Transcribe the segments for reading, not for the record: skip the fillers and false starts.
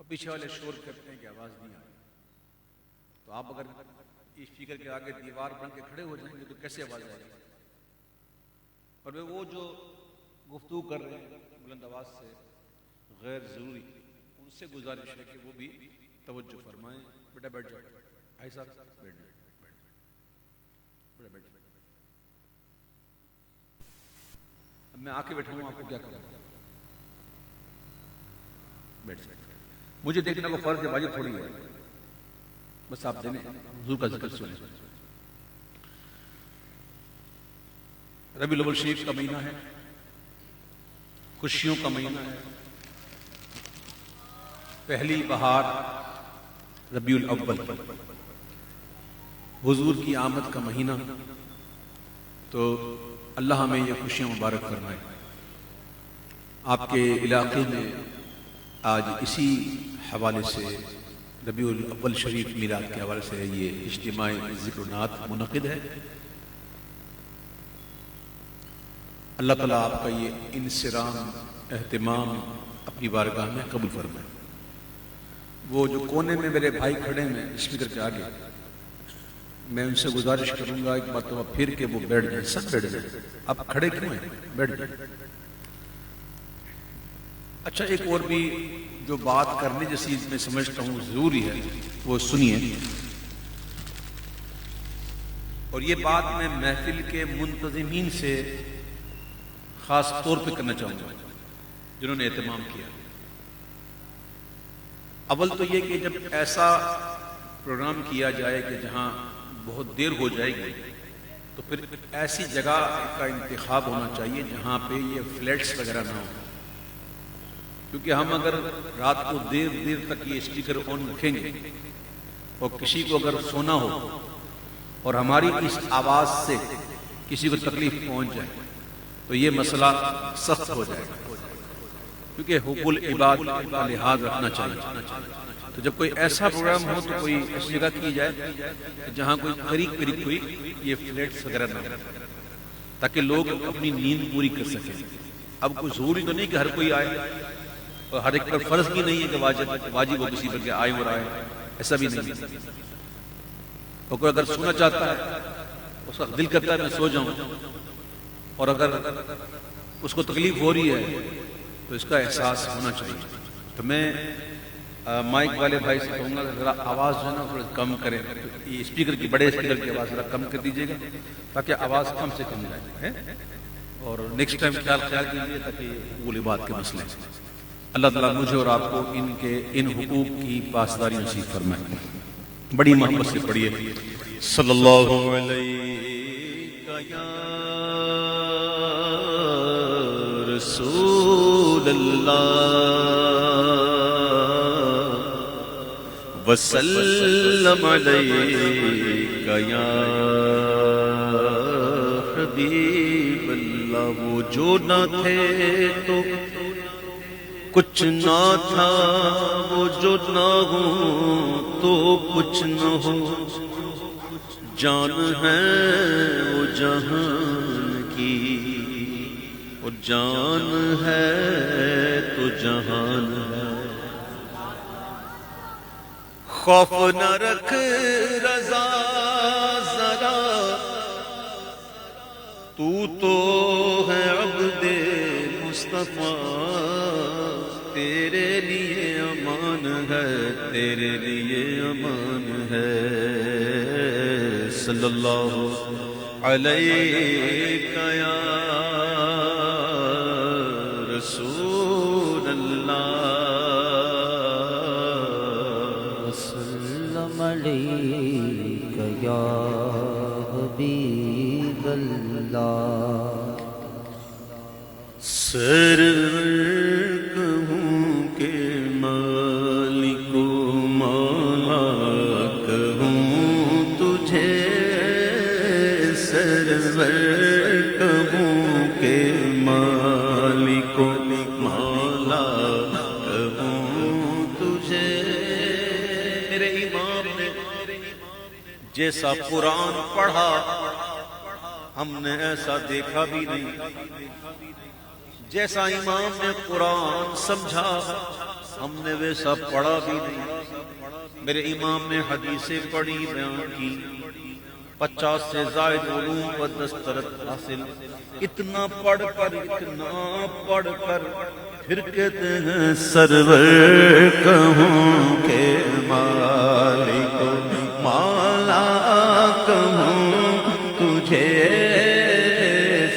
پیچھے والے شور کرتے ہیں کہ آواز نہیں آ رہی. تو آپ اگر اسپیکر کے آگے دیوار بن کے کھڑے ہو جائیں گے تو کیسے آواز آئے گی؟ اور وہ جو گفتگو کر رہے ہیں بلند آواز سے غیر ضروری، ان سے گزارش ہے کہ وہ بھی توجہ فرمائیں. بیٹا بیٹھ جاؤ، بھائی صاحب بیٹھ جاؤ، بیٹا بیٹھ جاؤ. اب میں آ کے بیٹھا ہوں، آپ کو کیا کروں؟ بیٹھ جائیں. مجھے دیکھنا کو فرض ہے، واجب تھوڑی ہے. بس آپ دیں حضور کا ذکر سنیں. ربیع الاول شریف کا مہینہ ہے، خوشیوں کا مہینہ ہے. پہلی بہار ربیع الاول، حضور کی آمد کا مہینہ. تو اللہ ہمیں یہ خوشیاں مبارک فرمائے. آپ کے علاقے میں آج اسی حوالے سے ربیع الاول شریف میلاد کے حوالے سے یہ اجتماع ذکر و نعت منعقد ہے. اللہ تعالیٰ آپ کا یہ انصرام اہتمام اپنی بارگاہ میں قبول فرمائے. وہ جو کونے میں میرے بھائی کھڑے ہیں اسپیکر کے آگے، میں ان سے گزارش کروں گا ایک مرتبہ پھر کے وہ بیٹھ جائیں. سب بیٹھ جائیں. آپ کھڑے کیوں ہیں؟ بیٹھ جائیں. اچھا، ایک اور بھی جو بات کرنے جیسی میں سمجھتا ہوں ضروری ہے وہ سنیے. اور یہ بات میں محفل کے منتظمین سے خاص طور پہ کرنا چاہوں گا جنہوں نے اہتمام کیا. اول تو یہ کہ جب ایسا پروگرام کیا جائے کہ جہاں بہت دیر ہو جائے گی تو پھر ایسی جگہ کا انتخاب ہونا چاہیے جہاں پہ یہ فلیٹس وغیرہ نہ ہو. کیونکہ ہم اگر رات کو دیر دیر تک یہ اسپیکر آن رکھیں گے اور کسی کو اگر سونا ہو اور ہماری اس آواز سے کسی کو تکلیف پہنچ جائے تو یہ مسئلہ سخت ہو جائے گا. کیونکہ حقوق العباد کا لحاظ رکھنا چاہیے. تو جب کوئی ایسا پروگرام ہو تو کوئی ایسی جگہ کی جائے جہاں کوئی قریب قریب کوئی یہ فلیٹس وغیرہ نہ ہو تاکہ لوگ اپنی نیند پوری کر سکیں. اب کوئی ضروری تو نہیں کہ ہر کوئی آئے اور ہر ایک پر فرض بھی نہیں ہے کہ واجب ہو کسی پر کہ آئے اور آئے، ایسا بھی نہیں. اور کوئی اگر سونا چاہتا ہے اس کا دل کرتا ہے میں سو جاؤں، اور اگر اس کو تکلیف ہو رہی ہے تو اس کا احساس ہونا چاہیے. تو میں مائک والے بھائی سے کہوں گا ذرا آواز جو ہے نا تھوڑا کم کریں. یہ اسپیکر کی بڑے اسپیکر کی آواز ذرا کم کر دیجیے گا تاکہ آواز کم سے کم جائے. اور نیکسٹ ٹائم خیال کیجیے تاکہ وہ بات کے مسئلے. اللہ تعالیٰ مجھے اور آپ کو ان حقوق کی پاسداری نصیب فرمائے. بڑی محبت سے پڑھیے صلی اللہ علیہ یا رسول اللہ وسلم علیک یا حبیب اللہ. وہ جو نہ تھے تو کچھ نہ تھا، وہ جو نہ ہو تو کچھ نہ ہو. جان ہے وہ جہان کی، اور جان ہے تو جہان ہے. خوف نہ رکھ رضا ذرا، تو ہے عبد مصطفیٰ. تیرے لیے امان ہے، تیرے لیے امان ہے. صلی اللہ علیہ یا رسول اللہ وسلم علیک یا حبیب اللہ. کہوں کہ مالک و مولا کہوں تجھے، سرور کہوں کہ مالک و مولا کہوں تجھے. میرے امام نے جیسا قرآن پڑھا ہم نے ایسا دیکھا بھی نہیں. جیسا امام نے قرآن سمجھا ہم نے ویسا پڑھا بھی نہیں. میرے امام نے حدیثیں پڑھی بیان کی, 50 سے زائد علوم و دسترت حاصل. اتنا پڑھ کر پھر کہتے ہیں سرور کہوں کہ مالک مولا کہوں تجھے,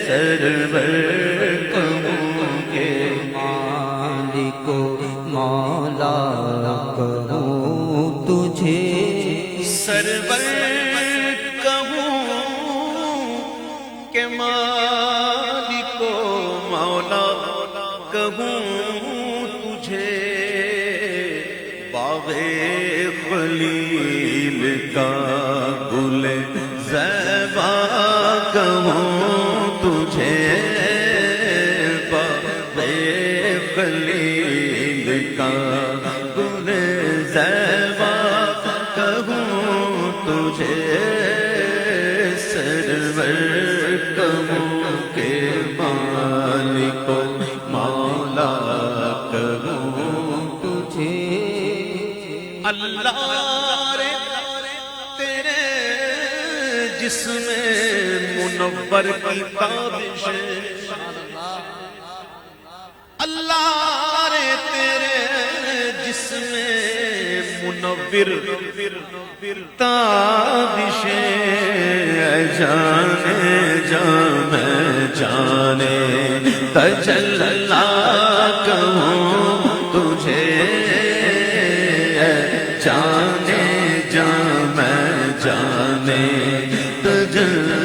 سرور کہوں کہ مالک مولا کہوں تجھے, سرور کہوں کہ مالک مولا کہوں تجھے, باغ خلیل کا گل زیبا کہوں تجھے, باغ خلیل کا گل زیبا کہوں تجھے, سرور کہوں کہ مالک مولا کہوں تجھے. اللہ رے تیرے جسم منور کی تابش, اللہ رے تیرے جسم منور تابش, جانے میں جانے تجلی کہوں تجھے, جانے میں جانے تجلی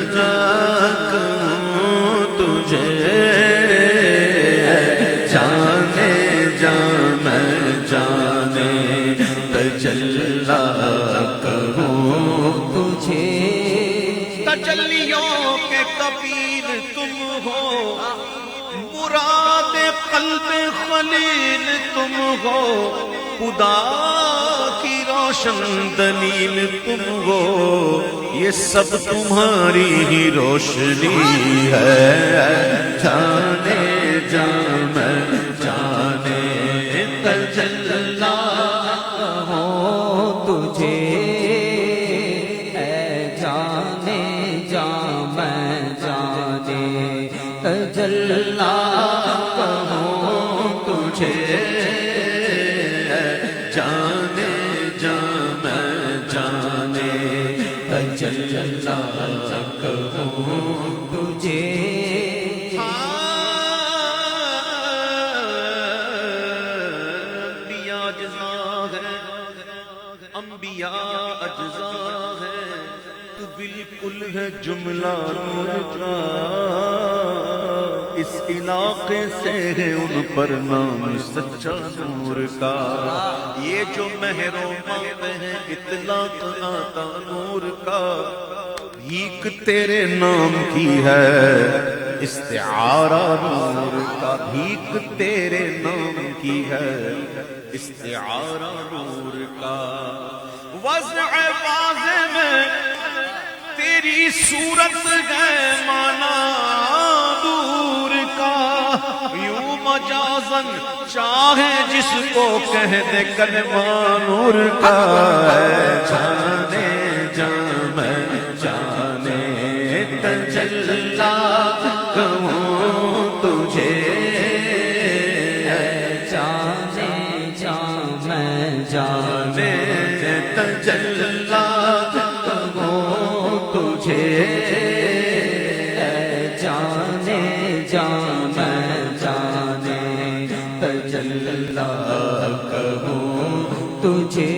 کہوں تجھے, جانے میں جانے تجلی کہوں تجھے. تجلیوں کے کبیر تم ہو, مراد قلب خلیل تم ہو, خدا کی روشن دلیل تم ہو, یہ سب تمہاری ہی روشنی ہے, جانے میں جانے تجلی کہوں تجھے, جانے میں جانے تجلی کہوں تجھے, جانے میں جانے تجلی کہوں تجھے. انبیاء اجزا ہے, تو بالکل ہے جملہ نور کا, اس علاقے سے ہے ان پر نام سچا نور کا, یہ جو مہر و ماں ہے اطلاق آتا نور کا, بھیک تیرے نام کی ہے استعارہ نور کا, بھیک تیرے نام کی ہے استعارہ نور کا, وضع واضح میں تیری صورت ہے مانا دور کا, یوں مجازن چاہے جس کو کہہ دے کلمہ نور کا, جانے میں جانے تجلی کہوں تجھے, جانے میں جانے تجلی کہوں تجھے, جانے میں جانے تجلی کہوں تجھے.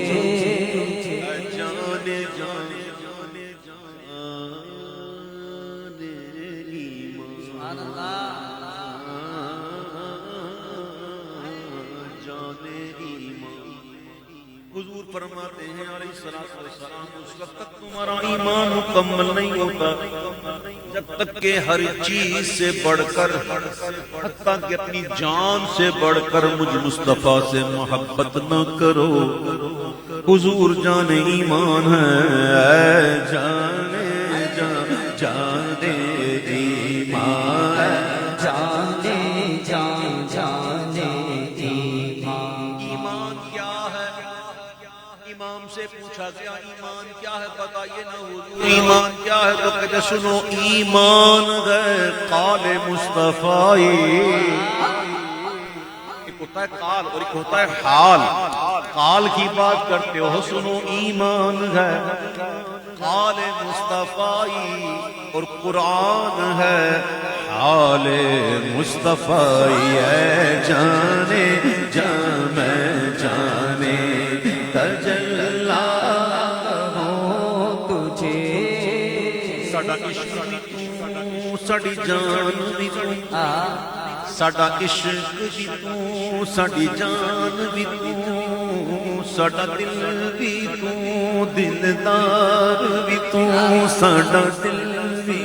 جانے حضور فرماتے ہیں علیہ الصلوۃ والسلام, اس وقت تک تمہارا ایمان مکمل نہیں ہوتا جب تک کہ ہر چیز سے بڑھ کر, حتیٰ کہ اپنی جان سے بڑھ کر مجھ مصطفیٰ سے محبت نہ کرو. حضور جان ایمان ہے, جانے ایمان, جانے ایمان, امام سے پوچھا گیا ایمان کیا ہے بتائیے نا حضور، ایمان کیا ہے تو کہتے سنو ایمان ہے قال مصطفی، ایک ہوتا ہے قال اور ایک ہوتا ہے حال، قال کی بات کرتے ہو سنو ایمان ہے قال مصطفی اور قرآن ہے حال مصطفی ہے جانے میں جانے تجلا ہو تجھے ساڈا عشق بھی تو ساڈی جان بھی تو ساڈا عشق بھی تو ساڈی جان بھی تو ساڈا دل بھی تو دلدار بھی تو ساڈا دل بھی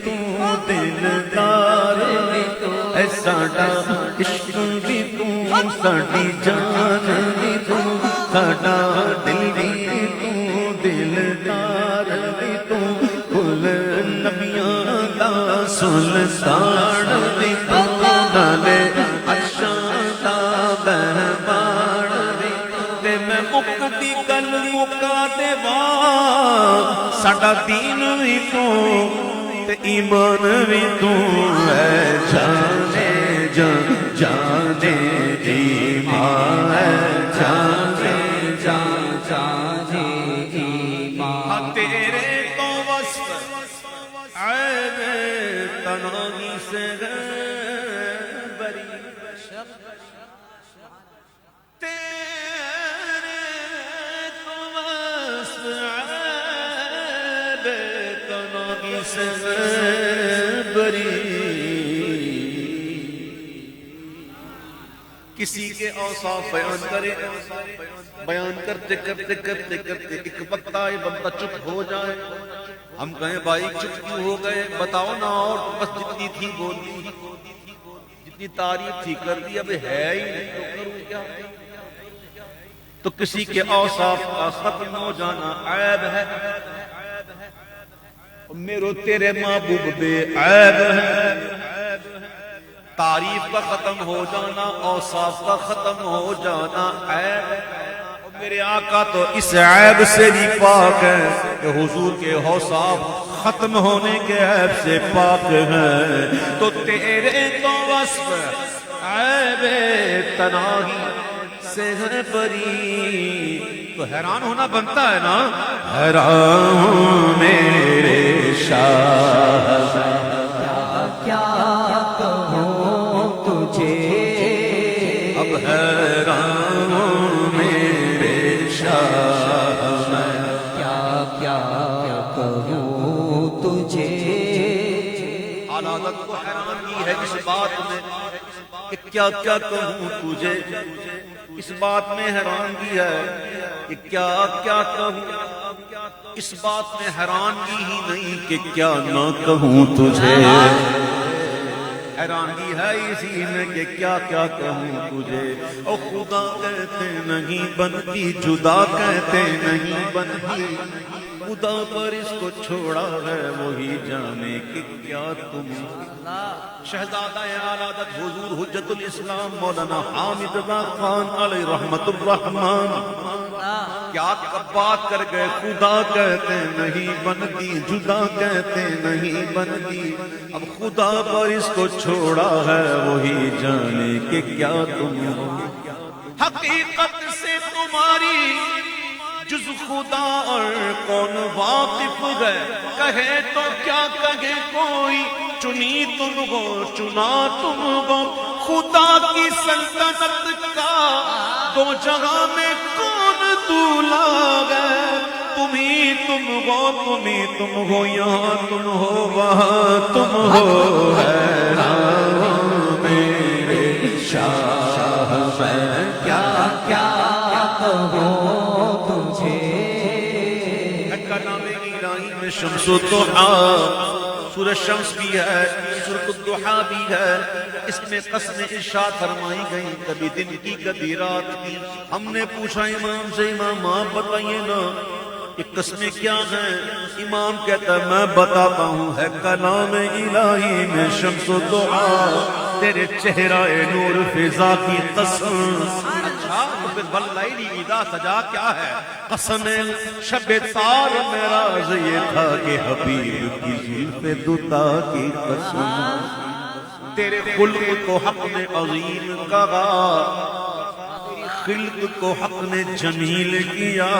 تو دلدار بھی تو اے ساڈا عشق بھی تو ساڈی جان بھی تو ساڈا دل بھی تو دلدار بھی تو کل نبیاں دا سلطان بھی تو نالے عرشاں دا مہمان بھی تے میں مکتی گل مکا دیواں ساڈا دین بھی تو تے ایمان بھی تو ہے جانے جانے ایمان ہے جانے جانے ایمان تیرے تو وصف عیب تنہائی سے بری تیرے تو وصف عیب تنہائی سے بری کسی کے اوصاف بیان کرے بیان کرتے کرتے کرتے کرتے ایک وقت آئے بندہ چپ ہو جائے ہم کہیں بھائی چپ کیوں ہو گئے بتاؤ نا اور بس جتنی تھی بول دی جتنی تعریف تھی کر دی اب ہے ہی نہیں تو کروں کیا تو کسی کے اوصاف کا ختم ہو جانا عیب ہے میرے تیرے محبوب بے عیب ہے تعریف کا ختم ہو جانا اوصاف کا ختم ہو جانا عیب ہے میرے آقا تو اس عیب سے بھی پاک ہے کہ حضور کے اوصاف ختم ہونے کے عیب سے پاک ہے تو تیرے تو وصف عیب تنہائی سے ہے بری تو حیران ہونا بنتا ہے نا حیران میرے شاہ کیا کہوں تجھے اب حیران میرے شاہ کیا کہوں تجھے عادت کو حیران کی ہے اس بات میں کہ کیا کیا کہوں تجھے اس بات میں حیران کی ہے کہ کیا کیا کہوں اس بات میں حیرانگی ہی نہیں کہ کیا نہ کہوں تجھے حیرانگی ہے اسی میں کہ کیا کیا کہوں تجھے او خدا کہتے نہیں بنتی جدا کہتے نہیں بنتی خدا پر اس کو چھوڑا ہے وہی جانے کہ کیا تم شہزادہ عالادت حضور حجت الاسلام مولانا حامد رضا خان علیہ رحمت الرحمن کیا بات کر گئے خدا کہتے نہیں بنتی جدا کہتے نہیں بنتی اب خدا پر اس کو چھوڑا ہے وہی جانے کہ کیا تم حقیقت سے تمہاری جز خدا اور کون واقف ہے کہے تو کیا کہے کوئی چنی تم ہو چنا تم ہو خدا کی سلطنت کا دو جگہ میں کون دولا ہے تمہیں تم ہو یہاں تم ہو وہاں تم ہو حیران میرے شاہ میں کیا کیا کہوں تجھے کلام الہی میں شمس الضحیٰ سورہ شمس بھی ہے سورۃ الضحیٰ بھی ہے اس میں قسم ارشاد فرمائی گئی کبھی دن کی کبھی رات کی ہم نے پوچھا امام سے امام آپ بتائیے نا یہ قسمیں کیا ہیں امام کہتا ہے میں بتاتا ہوں ہے کلام الہی میں شمس الضحیٰ تیرے چہرہ نور فضا کی قسم اچھا حافظ واللیل اذا سجا کیا ہے؟ قسم شب تار میں راز یہ تھا کہ حبیب کی زلف دوتا کی قسم، تیرے خلق کو حق نے عظیم کہا، تیری خلق کو حق نے جمیل کیا،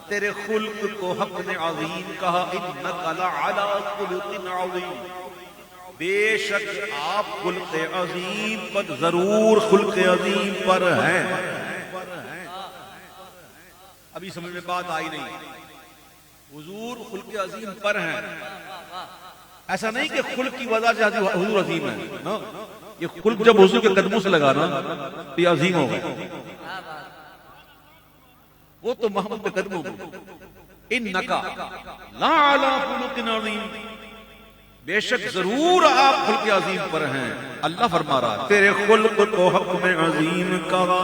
تیرے خلق کو حق نے عظیم کہا، انک لعلی خلق عظیم، بے شک آپ خلق عظیم پر، ضرور خلق عظیم پر ہیں۔ ابھی سمجھ میں بات آئی نہیں، حضور خلق عظیم پر ہیں، ایسا نہیں کہ خلق کی وجہ سے حضور عظیم ہے، یہ خلق جب حضور کے قدموں سے لگانا تو یہ عظیم ہو گئے، وہ تو محمد کے قدموں میں، انکا لعلی خلق عظیم، بے شک ضرور آپ خلق عظیم پر ہیں۔ اللہ فرما رہا ہے تیرے خلق کو حق میں عظیم کہا،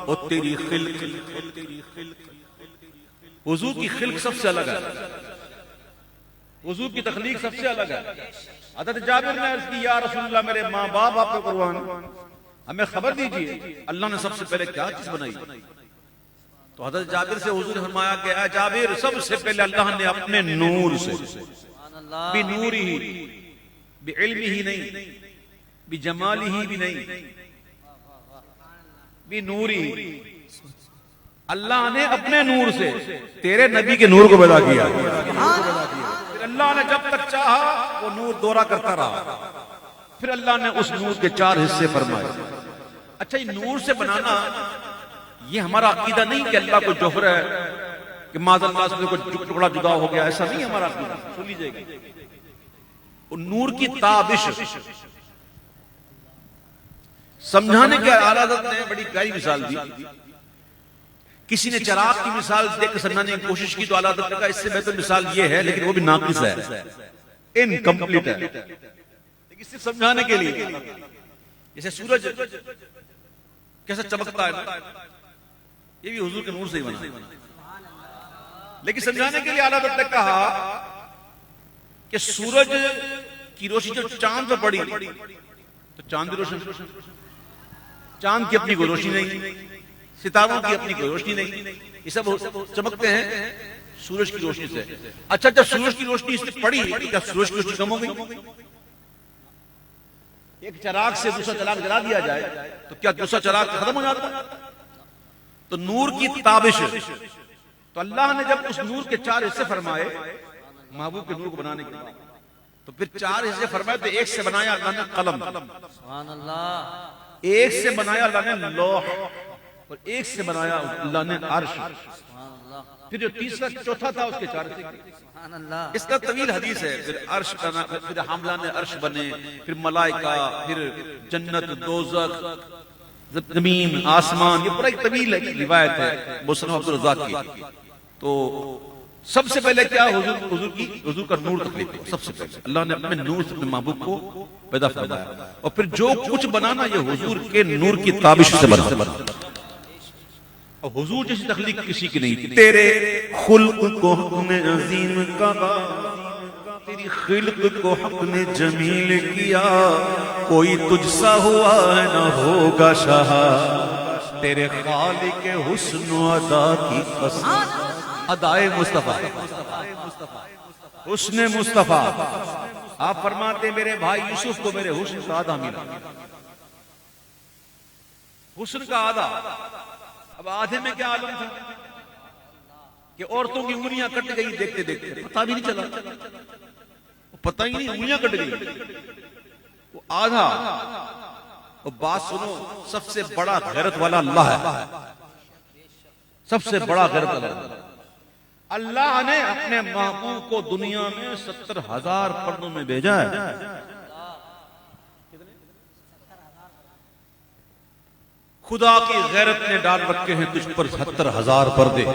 اور تیری خلق، حضور کی خلق سب سے الگ ہے، حضور کی تخلیق سب سے الگ ہے۔ حضرت جابر نے عرض کی یا رسول اللہ میرے ماں باپ آپ کو قربان، ہمیں خبر دیجیے اللہ نے سب سے پہلے کیا چیز بنائی؟ تو حضرت جابر سے حضور نے فرمایا کہ اے جابر، سب سے پہلے اللہ نے اپنے نور سے، بنور ہی، بعلم ہی نہیں، بجمال ہی بھی نہیں، بنور ہی، اللہ نے اپنے نور سے تیرے نبی کے نور کو پیدا کیا، پھر اللہ نے جب تک چاہا وہ نور دورہ کرتا رہا، پھر اللہ نے اس نور کے 4 حصے فرمائے۔ اچھا یہ نور سے بنانا یہ ہمارا عقیدہ نہیں کہ اللہ کو جوہر ہے کہ معاذ اللہ سے کوئی ٹکڑا جدا ہو گیا، ایسا نہیں ہمارا عقیدہ، سن لیجئے گا۔ نور کی تابش سمجھانے کے اعلیٰ حضرت نے بڑی پیاری مثال دی، کسی نے چراغ کی مثال دے کر سمجھانے کی کوشش کی تو اعلیٰ حضرت نے کہا اس سے بہتر مثال یہ ہے، لیکن وہ بھی ناقص ہے، انکمپلیٹ ہے، لیکن صرف سمجھانے کے لیے، جیسے سورج کیسا چمکتا ہے یہ بھی حضور کے نور سے ہی بنا، لیکن سمجھانے کے لیے اعلیٰ حضرت نے کہا کہ سورج کی روشنی جو چاند پر پڑی تو چاند کی روشنی، چاند کی اپنی کوئی روشنی نہیں، ستاروں کی اپنی کوئی روشنی نہیں، یہ سب چمکتے ہیں سورج کی روشنی سے۔ اچھا جب سورج کی روشنی اس سے پڑی کیا سورج کی روشنی کم ہو گئی؟ ایک چراغ سے دوسرا چراغ جلا دیا جائے تو کیا دوسرا چراغ ختم ہو جاتا ہے؟ تو نور کی تابش، تو اللہ نے جب اس نور کے 4 حصے فرمائے محبوب کے نور کو بنانے کے لیے، تو پھر 4 حصے فرمائے، تو ایک سے بنایا اللہ نے قلم، سبحان اللہ، ایک سے بنایا اللہ نے لوح، اور ایک سے بنایا اللہ نے عرش، پھر جو تیسرا چوتھا تھا اس کے 4 حصے، اس کا طویل حدیث ہے، پھر عرش بنا، پھر حاملہ نے عرش بنے، پھر ملائکہ، پھر جنت، دوزخ، زمین، آسمان، یہ پورا ایک طویل روایت ہے مصنف عبدالرزاق کی۔ تو سب سے پہلے کیا حضور کا نور تخلیق ہوا، سب سے پہلے اللہ نے اپنے نور سے اپنے محبوب کو پیدا فرمایا، اور پھر جو کچھ بنانا یہ حضور کے نور کی تابش سے بنا، اور حضور جیسی تخلیق کسی کی نہیں تھی۔ تیرے خلق کو حق نے عظیم کہا، تیری خلق کو حق نے جمیل کیا، کوئی تجھ سا ہوا ہے نہ ہوگا شاہ، تیرے خالق حسن و ادا کی قسم، ادائے مصطفیٰ، حسن مصطفیٰ۔ آپ فرماتے میرے بھائی یوسف کو میرے حسن کا آدھا ملا، حسن کا آدھا۔ اب آدھے میں کیا عالم تھا کہ عورتوں کی انگلیاں کٹ گئی دیکھتے دیکھتے، پتہ بھی نہیں چلا، پتہ ہی نہیں انگلیاں کٹ گئی، وہ آدھا۔ اور بات سنو، سب سے بڑا غیرت والا اللہ ہے، سب سے بڑا غیرت والا اللہ نے اپنے محبوب کو دنیا میں 70,000 پردوں میں بھیجا ہے۔ خدا کی غیرت نے ڈال رکھے ہیں تجھ پر 70,000 پردے،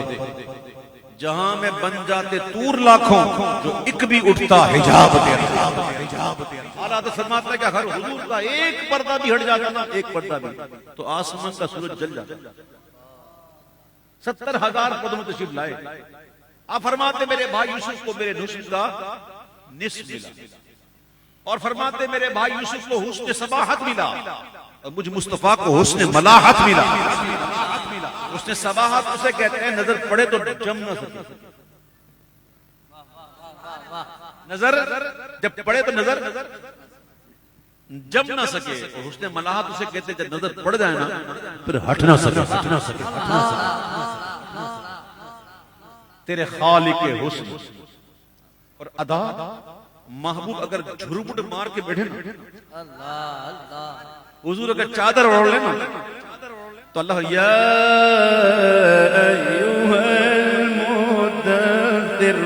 جہاں میں بن جاتے طور لاکھوں، جو ایک بھی اٹھتا حجاب تیرا۔ اعلیٰ حضرت فرماتا ہے کہ اگر حضور کا ایک پردہ بھی ہٹ جاتا نا، ایک پردہ بھی، تو آسمان کا سورج جل جاتا۔ 70,000 پردوں میں تشریف لائے۔ آپ فرماتے میرے بھائی یوسف کو میرے نصف کا نصف ملا، اور فرماتے میرے بھائی یوسف کو حسن سباحت ملا، اور مجھ مصطفیٰ کو حسن ملاحت ملا. حسن صباحت اسے کہتے ہیں نظر پڑے تو جم نہ سکے. نظر جب پڑے تو نظر جم نہ سکے. اور حسن ملاحت اسے کہتے ہیں جب نظر پڑ جائے نا پھر ہٹ نہ سکے. تیرے خالق حسن اور ادا محبوب اگر جھرمٹ مار کے بیٹھے نا, حضور اگر چادر اوڑھ لے نا تو اللہ یا ایھا المدثر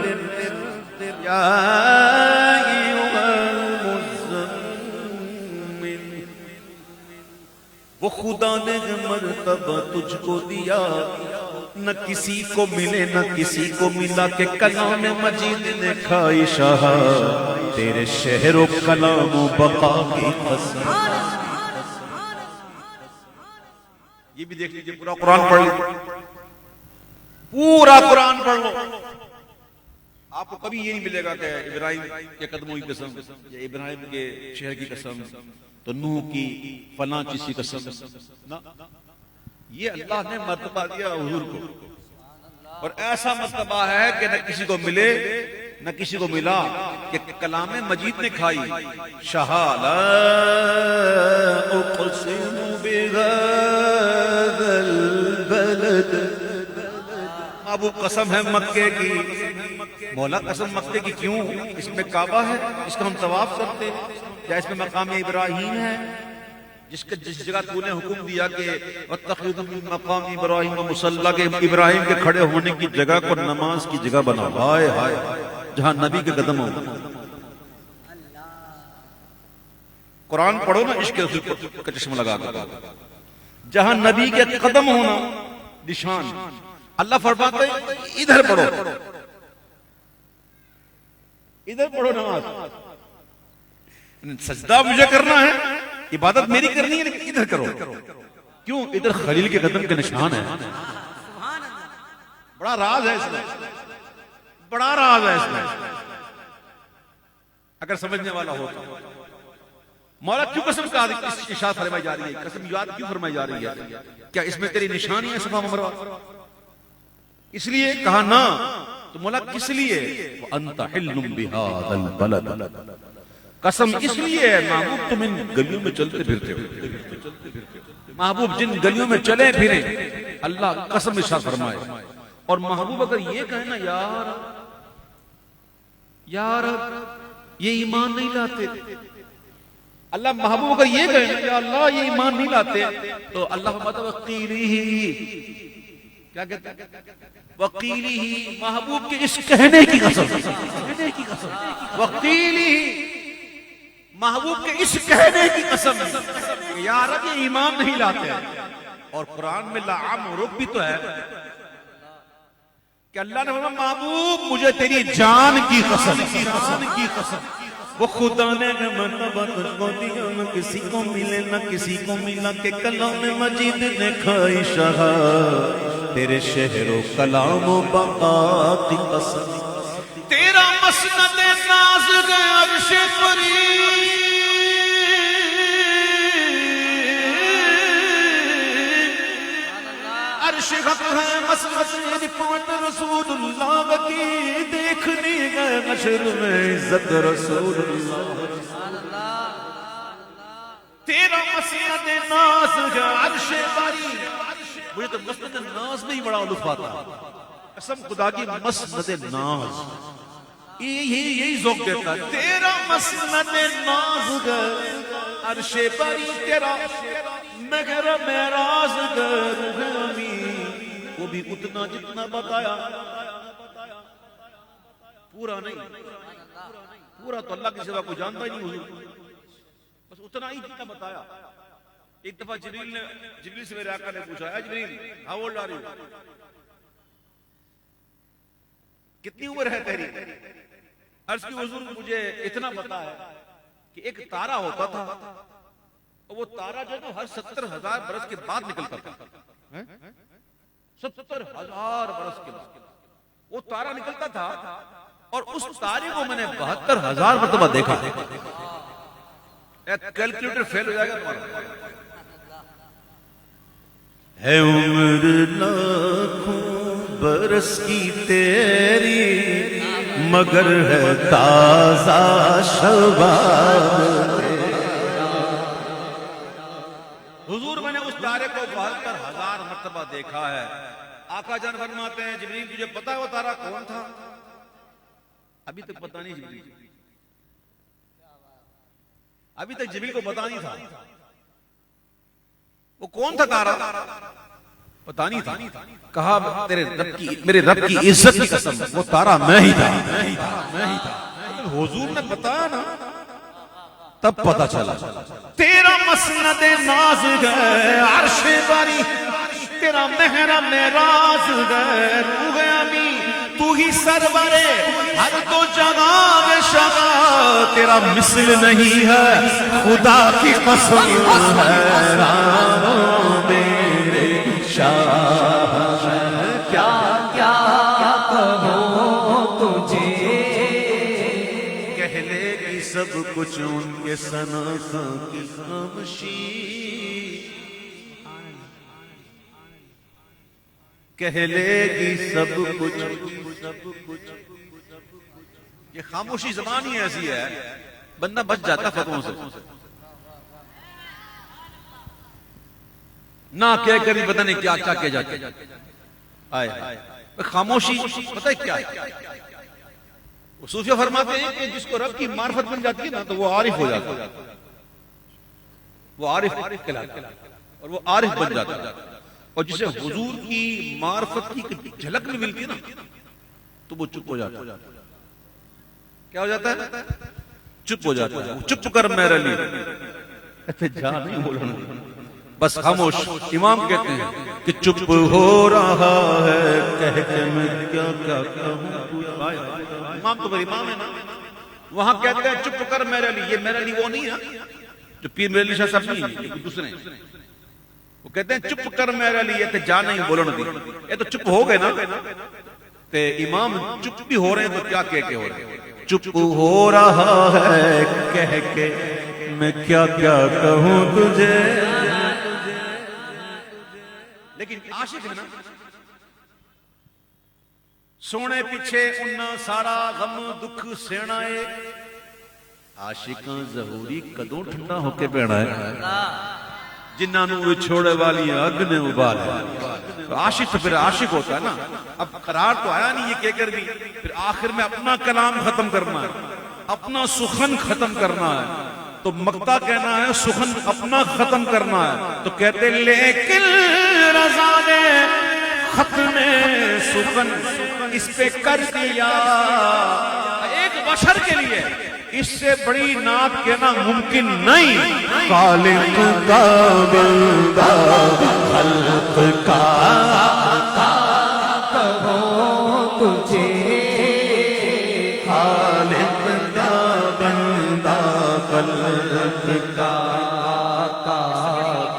یا ایھا المزمل, وہ خدا نے مرتبہ تجھ کو دیا نہ کسی کو ملے نہ کسی کو ملا کہ کلام مجید نے کھائی شاہ تیرے شہر و کلام و بقا کی قسم. یہ بھی دیکھ لیجئے, پورا قرآن پڑھ لو, پورا قرآن پڑھ لو, آپ کو کبھی یہ نہیں ملے گا کہ ابراہیم کے قدموں کی قسم یا ابراہیم کے شہر کی قسم تو نوح کی فلاں چیز کی قسم. یہ اللہ نے مرتبہ دیا حضور کو, اور ایسا مرتبہ ہے کہ نہ کسی کو ملے نہ کسی کو ملا کہ کلام مجید نے کھائی. شاہ لا اقسم بہذا البلد, اب قسم ہے مکے کی. مولا قسم مکے کی کیوں؟ اس میں کعبہ ہے اس کا ہم طواف کرتے, یا اس میں مقام ابراہیم ہے جس جگہ تو نے حکم دیا کہ وَاتَّخِذُوا مِن مَقَامِ إِبْرَاهِيمَ مُصَلًّى, کہ ابراہیم کے کھڑے ہونے کی جگہ کو نماز کی جگہ بنا. ہائے ہائے, جہاں نبی کے قدم ہو. قرآن پڑھو نا عشق رسول کا چشمہ لگا کر, جہاں نبی کے قدم ہونا نشان. اللہ فرماتا ہے ادھر پڑھو, ادھر پڑھو نماز. سجدہ مجھے کرنا ہے, عبادت میری کرنی ہے, لیکن ادھر کرو. کیوں؟ ادھر خلیل کے قدم کے نشان ہے. بڑا راز ہے اس میں, بڑا راز ہے اس میں, اگر سمجھنے والا ہو تو. مولا کیوں قسم کا ارشاد فرمائی جا رہی ہے, قسم یاد کیوں فرمائی جا رہی ہے؟ کیا اس میں تیری نشانی ہے صفا مروا؟ اس لیے کہا نا. تو مولا کس لیے؟ وَأَنْتَ حِلٌّ بِهَذَا الْبَلَدِ, قسم اس لیے ہے محبوب تم ان گلیوں میں چلتے پھرتے ہو. محبوب جن گلیوں میں چلے پھریں اللہ قسم ارشاد فرمائے. اور محبوب اگر یہ کہے نا یار یار یہ ایمان نہیں لاتے, اللہ محبوب اگر یہ کہے نا یا اللہ یہ ایمان نہیں لاتے, تو اللہ وقیلہ, کیا کہتے ہیں وقیلہ, محبوب کے اس کہنے کی قسم, وقیلہ, محبوب کے اس کہنے کی قسم کہ یا رب یہ ایمان نہیں لاتے. اور قرآن میں لعام رب بھی تو ہے کہ اللہ نے فرمایا محبوب مجھے تیری جان کی قسم, وہ خدا نے مرتبہ تجھ کو دیا نہ کسی کو ملے نہ کسی کو ملا کہ کلام مجید نے کھائی شاہ تیرے شہر و کلام و بقا کی قسم. تیرا مسند ناز گئے عرش پری, عرش حق ہے مسند رفعت رسول اللہ کی, دیکھنے گئے نشر میں عزت رسول اللہ. تیرا مسند ناز گئے عرش پری, مجھے تو مسند ناز میں ہی بڑا لطف آتا, قسم خدا کی مسند ناز یہی ذوق دیتا ہے. تیرا مسند ناز گئے عرش پری, تیرا مگر معراج گئے وہ بھی اتنا جتنا بتایا, پورا نہیں, پورا تو اللہ کی سوا کوئی جانتا ہی نہیں حضور, بس اتنا ہی جتنا بتایا. ایک دفعہ جبریل سے میرے آقا نے پوچھا, جبریل ہاؤ اولڈ آر یو, کتنی عمر ہے تیری؟ عرض کی حضور مجھے اتنا پتا ہے کہ ایک تارا ہوتا تھا, اور وہ تارا جو ہے ہر 70,000 برس کے بعد نکلتا تھا. 70,000 برس کے بعد وہ تارا نکلتا تھا, اور اس تارے کو میں نے 72,000 مرتبہ دیکھا. کیلکولیٹر فیل ہو جائے گا تمہارا. ہے عمر لاکھوں برس کی تیری مگر ہے تازہ شباب حضور میں نے اس تارے کو 72,000 مرتبہ دیکھا ہے. آقا جان فرماتے ہیں جبریل تجھے پتا ہے وہ تارا کون تھا؟ ابھی تک پتا نہیں جبریل، ابھی تک جبریل کو پتا نہیں تھا وہ کون تھا تارا، پتا نہیں تھا. کہا میرے رب کی عزت کی قسم وہ تارا میں ہی تھا. حضور نے بتایا نا تب پتا چلا. تیرا مسند ناز ہے عرش باری، تیرا محرم راز ہے روح امی، تو ہی سرورے ہر دو جگہ شگا، تیرا مثل نہیں ہے خدا کی قسم ہے میرے شاہ. کیا کیا کہوں تجھے، کہہ لے گی سب کچھ ان کے سناخا کی خاموشی، کہہ لے گی سب کچھ. یہ خاموشی زبان ہی ایسی ہے بندہ بچ جاتا فتووں سے. نہ کہہ کر بھی پتہ نہیں کیا کیا کہہ جاتے. خاموشی پتہ ہے کیا ہے؟ صوفیہ فرماتے ہیں کہ جس کو رب کی معرفت مل جاتی ہے نا تو وہ عارف ہو جاتا ہے، وہ عارف کہلاتا ہے اور وہ عارف بن جاتا ہے. اور جسے حضور کی معرفت کی جھلک میں ملتی ہے نا تو وہ چپ ہو جاتا ہے. کیا ہو جاتا ہے؟ چپ ہو جاتا ہے. چپ کر میرے لیے جا نہیں بولنا بس خاموش. امام کہتے ہیں کہ چپ ہو رہا ہے کہہ کے میں کیا کیا کہوں. امام تو میرے امام ہے نا، وہاں کہتے ہیں چپ کر میرے لیے. یہ میرے لیے وہ نہیں ہے جو پیر میرے لیے شاہ صاحب نہیں ہے، دوسرے ہیں. وہ کہتے ہیں چپ کر میرے لیے تے جا نہیں بولنا دی. یہ تو چپ ہو گئے نا تے امام چپ بھی ہو رہے ہیں تو کیا کہہ کے ہو رہے ہیں. چپ ہو رہا ہے کہہ کے میں کیا کیا کہوں تجھے. لیکن عاشق ہے نا سونے پیچھے اننا سارا غم دکھ سینا ہے. عاشقاں ظہوری کدوں ٹھنڈا ہو کے بیٹھا ہے جنہاں نو چھوڑے والی اگ نے ابال ہے. عاشق تو پھر عاشق ہوتا ہے نا. اب قرار تو آیا نہیں یہ کہہ کر بھی پھر آخر میں اپنا کلام ختم کرنا ہے، اپنا سخن ختم کرنا ہے. تو مقطع کہنا ہے سخن اپنا ختم کرنا ہے. تو کہتے لیکن رضا نے ختم سخن اس پہ کر دیا. ایک بشر کے لیے اس سے بڑی نعت کہنا ممکن نہیں. خالق کا بندہ خلق کا کہوں تجھے، خالق کا بندہ خلق کا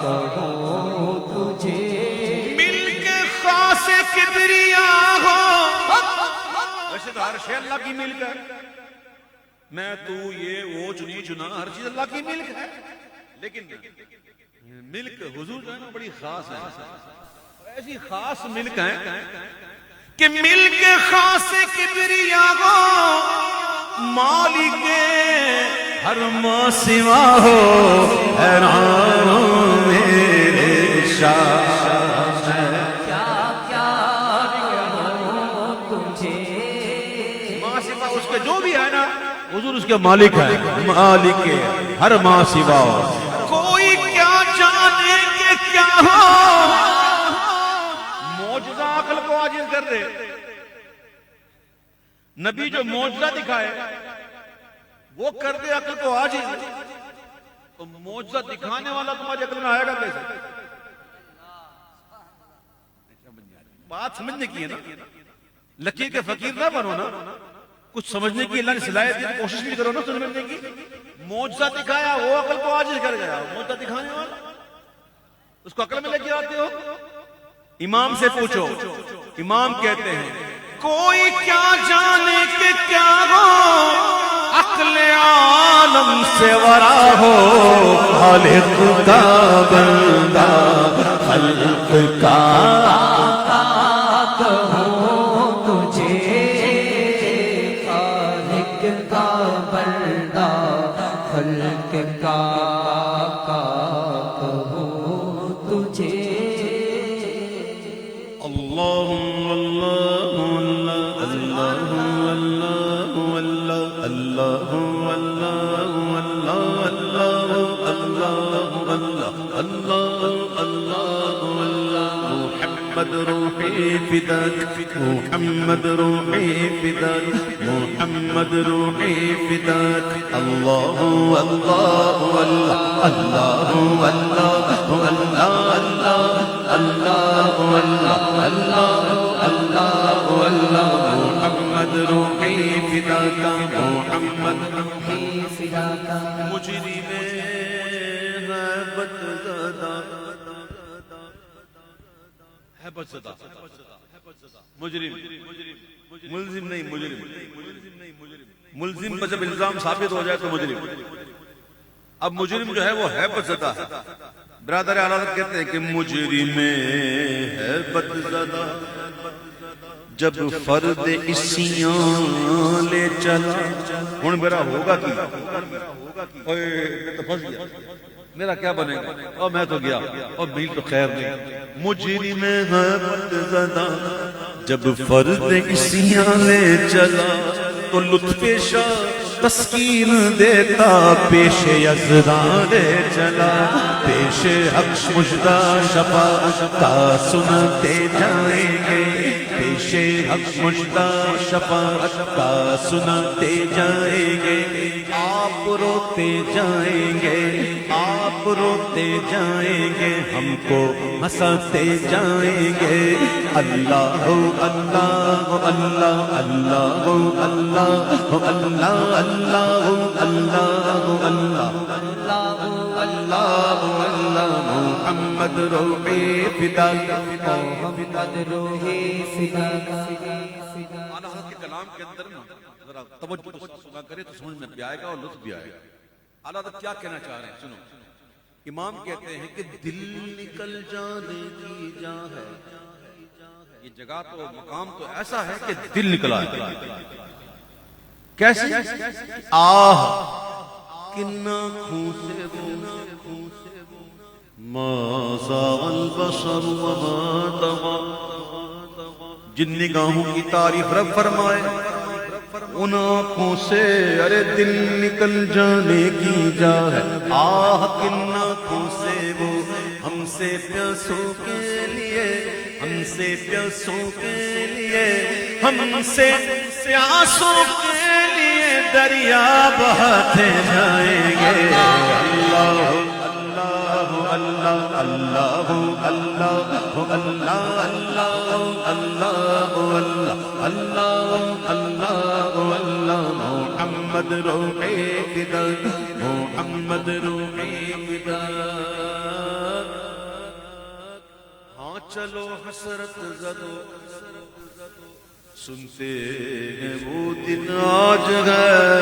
کہوں تجھے. مل کے خاص کبریا ہو. ویسے تو ہر شے اللہ کی ملک ہے، میں تو یہ وہ چنی چنا ہر چیز اللہ کی ملک ہے. لیکن ملک حضور جو ہے نا بڑی خاص ہے. ایسی خاص ملک ہے کہ ملک خاص کبریا ہو مالک ہر ما سوا ہو حیران میرے شاہ. کیا کیا کہوں تجھے، ما سوا اس کے جو بھی ہے نا حضور اس کے مالک ہے، مالک ہر ما سوا ہو. کوئی کیا جانے کہ کیا ہو معجزہ عقل کو عاجز کر دے. نبی جو معجزہ دکھائے وہ کر دے عقل کو عاجز، تو معجزہ دکھانے والا تمہاری عقل میں آئے گا کیسے؟ بات سمجھنے کی ہے نا. لکیر کے فقیر نہ بنو نا، کچھ سمجھنے کی اللہ نے صلاحیت دی، کوشش بھی کرو نا سمجھنے کی. معجزہ دکھایا وہ عقل کو عاجز کر گیا. معجزہ دکھانے والا اس کو عقل میں لے کے آتے ہو. امام سے پوچھو، امام کہتے ہیں کوئی کیا جانے کہ کیا ہو عقل عالم سے ورا ہو خالق کا بندہ خلق کا کہوں تجھے، خالق کا بندہ خلق کا کہوں تجھے۔ محمد روحی فداک، محمد روحی فداک، محمد روحی فداک، اللہ اللہ اللہ اللہ اللہ اللہ اللہ اللہ اللہ، محمد روحی فداک، محمد روحی فداک، مجرم غیبت زدہ، حیبت زدہ، مجرم، ملزم نہیں مجرم، ملزم پر جب الزام ثابت ہو جائے تو مجرم۔ اب مجرم جو ہے وہ حیبت زدہ ہے۔ برادر اعلیٰ حضرت کہتے ہیں کہ مجرم حیبت زدہ جب فرد اسیاں لے چلا، ہن میرا ہوگا کی، اوئے میں تو پھنس گیا، میرا کیا بنے گا، اور میں تو گیا، اور میل تو خیر نہیں۔ مجرم حیبت زدہ جب فرد اسیاں لے چلا، تو لطف شاہ تسکین دیتا پیش یزداں لے چلا، پیش حق مجدہ شفاعت کا سنتے جائیں گے، پیش حق مجدہ شفاعت کا سنتے جائیں گے، آپ روتے جائیں گے، آپ روتے جائیں گے، ہم کو ہنساتے جائیں گے، اللہ اللہ اللہ اللہ اللہ اللہ اللہ اللہ اللہ، محمد روحی فداک، محمد روحی فداک۔ اعلیٰ حضرت کے کلام کے اندر ذرا توجہ سنا کرے تو سمجھ میں بھی آئے گا اور لطف بھی آئے گا۔ اعلیٰ حضرت کیا کہنا چاہ رہے ہیں سنو۔ امام کہتے ہیں کہ دل نکل جانے کی جا ہے، یہ جگہ تو مقام تو ایسا ہے کہ دل نکلا ہے۔ کیسے؟ آہ کنا خون سے ما زاغ البصر وما طغى، جن نگاہوں کی تعریف رب فرمائے، ان آنکھوں سے ارے دل نکل جانے کی جا ہے، آہ کن آنکھوں سے وہ ہم سے پیاسوں کے لیے، ہم سے پیاسوں کے لیے، ہم سے پیاسوں کے لیے دریا بہاتے جائیں گے، اللہ اللہ اللہ اللہ اللہ اللہ اللہ اللہ، محمد روحی فداک، محمد روحی فداک۔ ہاں چلو حسرت زدو سنتے ہیں وہ دن آج گئے،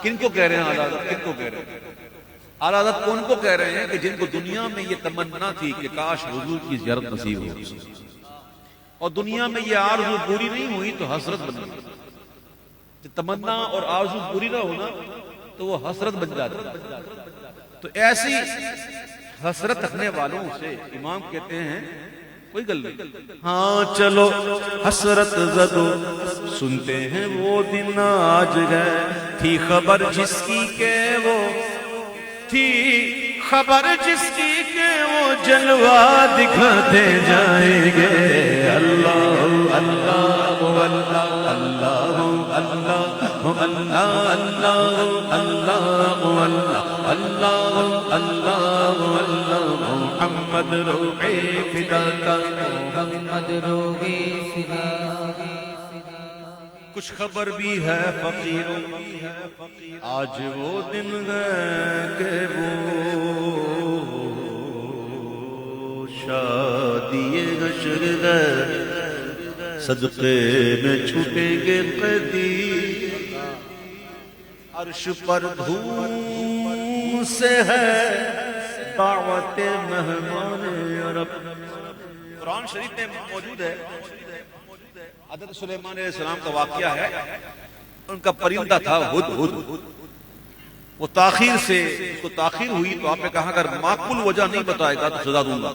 کن کو کہہ رہے ہیں اعلیٰ حضرت، کن کو کہہ رہے ہیں؟ اعلیٰ حضرت کون کو کہہ رہے ہیں کہ جن کو دنیا میں یہ تمنا تھی کہ کاش حضور کی زیارت نصیب ہو، اور دنیا میں یہ آرزو پوری نہیں ہوئی تو حسرت بن گئی۔ تمنا اور آرزو پوری نہ ہونا تو وہ حسرت بن جاتی ہے۔ تو ایسی حسرت رکھنے والوں سے امام کہتے ہیں کوئی گل نہیں، ہاں چلو حسرت زدو سنتے ہیں وہ دن آج گئے، تھی خبر جس کی کہ وہ تھی خبر جس کی کہ وہ جلوہ دکھاتے جائیں گے، اللہ اللہ اللہ اللہ اللہ اللہ اللہ اللہ اللہ، محمد روحی فداک، محمد روحی فداک۔ کچھ خبر بھی ہے فقیروں آج وہ دن ہے کہ وہ شادی حشر ہے، صدقے میں چھوٹیں گے قیدی، عرش پر دھوم سے ہے دعوت مہمان عرب. قرآن شریف میں موجود ہے حضرت سلیمان علیہ السلام کا واقعہ ہے. ان کا پرندہ تھا ہدہد. وہ تاخیر سے اس کو تاخیر ہوئی تو آپ نے کہا اگر معقول وجہ نہیں بتائے گا تو سزا دوں گا.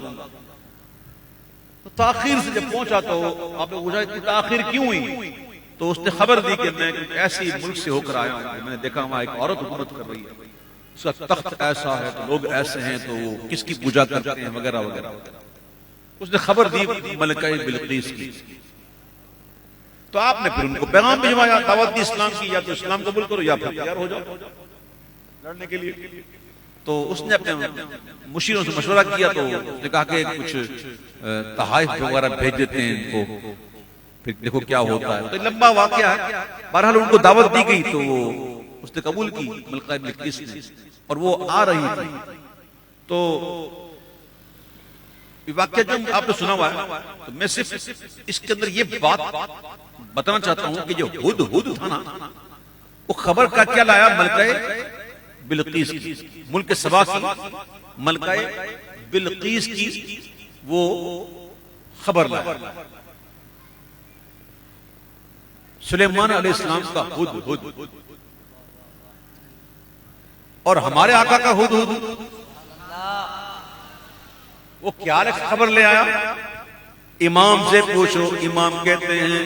تو تاخیر سے جب پہنچا تو آپ نے پوچھا اتنی تاخیر کیوں ہوئی؟ تو اس نے خبر دی کہ میں ایسی ملک سے ہو کر آیا ہوں کہ میں نے دیکھا وہاں ایک عورت حکومت کر رہی ہے, اس کا تخت ایسا ہے تو لوگ ایسے ہیں تو وہ کس کی پوجا کرتے ہیں وغیرہ وغیرہ. اس نے خبر دی ملکہ بلقیس کی. تو آپ نے پھر ان کو پیغام بھجوایا, دعوت دی اسلام کی, یا تو اسلام قبول کرو یا پھر تیار ہو جاؤ لڑنے کے لیے. تو اس نے اپنے مشیروں سے مشورہ کیا تو اس نے کہا کہ کچھ تحائف وغیرہ بھیج دیتے ہیں ان کو, پھر دیکھو کیا ہوتا ہے. تو لمبا واقعہ ہے. بہرحال ان کو دعوت دی گئی تو اس نے قبول کی ملکہ بلقیس نے, اور وہ آ رہی تھی. تو واقعہ جب آپ نے سنا ہوا ہے تو میں صرف اس کے اندر یہ بات بتانا چاہتا ہوں کہ جو ہدہد تھا نا, وہ خبر کا کیا لایا ملکہ بلقیس کی, ملک سبا کی ملکہ بلقیس کی وہ خبر لایا. سلیمان علیہ السلام کا ہدہد اور ہمارے آقا کا ہدہد, وہ کیا خبر لے آیا؟ امام سے پوچھو. امام کہتے ہیں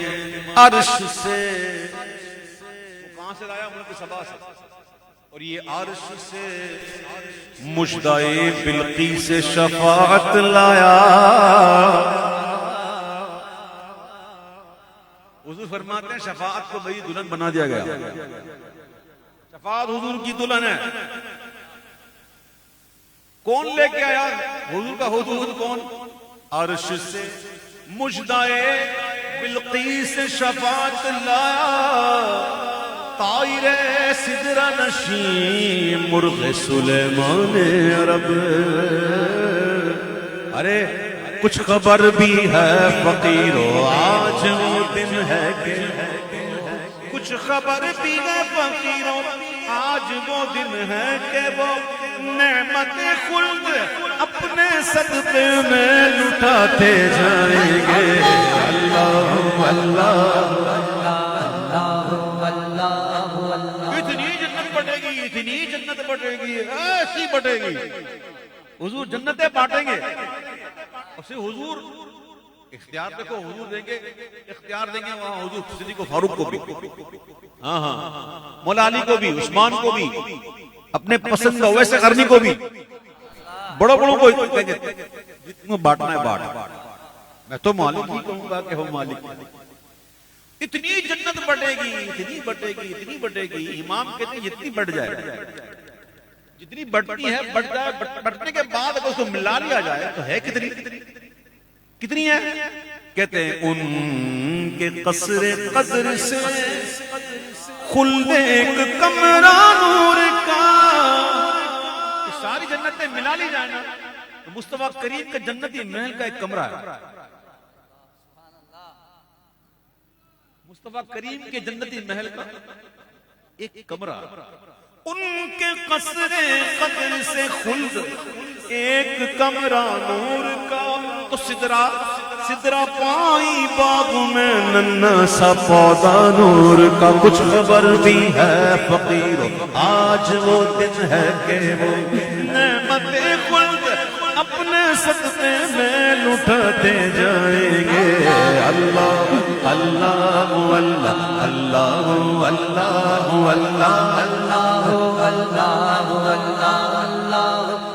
عرش سے. وہ کہاں سے لایا؟ ملک سبا سے. اور یہ عرش سے مجدائے بلقیس سے شفاعت لایا. حضور فرماتے ہیں شفاعت کو میری دلہن بنا دیا گیا. شفاعت حضور کی دلہن ہے. کون لے کے آیا حضور کا ہدہد؟ کون؟ عرش سے مجدائے بلقیس سے شفاعت لایا. طائر سدرہ نشین مرغ سلیمان عرب. ارے کچھ خبر بھی ہے فقیرو آج وہ دن ہے کہ, کچھ خبر بھی ہے فقیرو آج وہ دن ہے کہ وہ نعمت خلد اپنے صدقے میں لٹاتے جائیں گے. اللہ اللہ اتنی جنت بٹے گی, اتنی جنت بٹے گی, ایسی بٹے گی. حضور جنتیں بانٹیں گے. اور صرف حضور اختیار دیکھو, حضور دیں گے, اختیار دیں گے وہاں حضور صدیق و فاروق کو بھی, ہاں ہاں مولا علی کو بھی, عثمان کو بھی, اپنے پسند کا ویسے کرنی کو بھی, بڑوں بڑوں کو کہیں گے جتنا بانٹنا ہے بانٹ. میں تو مالک ہی کہوں گا کہ ہو مالک. اتنی جنت بٹے گی, اتنی بٹے گی, اتنی بٹے گی. امام کہتے ہیں جتنی بٹ جائے, جتنی بٹتی ہے بٹ جائے. بٹنے کے بعد اگر اس کو ملا لیا جائے تو ہے کتنی, کتنی ہے؟ کہتے ہیں ان کے قصر قدر سے خلد ایک کمرہ نور کا. ساری جنتیں ملا لی جائیں نا تو مصطفیٰ کریم کا جنتی محل کا ایک کمرہ ہے. مصطفیٰ کریم کے جنتی محل کا ایک کمرہ. ان کے قصر قدر سے خلد ایک کمرہ نور کا. تو سدرا پائی باغ میں ننا سا پودا نور کا. کچھ خبر بھی ہے فقیر آج وہ دن ہے کہ وہ نعمت خلد اپنے صدقے میں لٹاتے جائیں گے. اللہ اللہ اللہ اللہ اللہ اللہ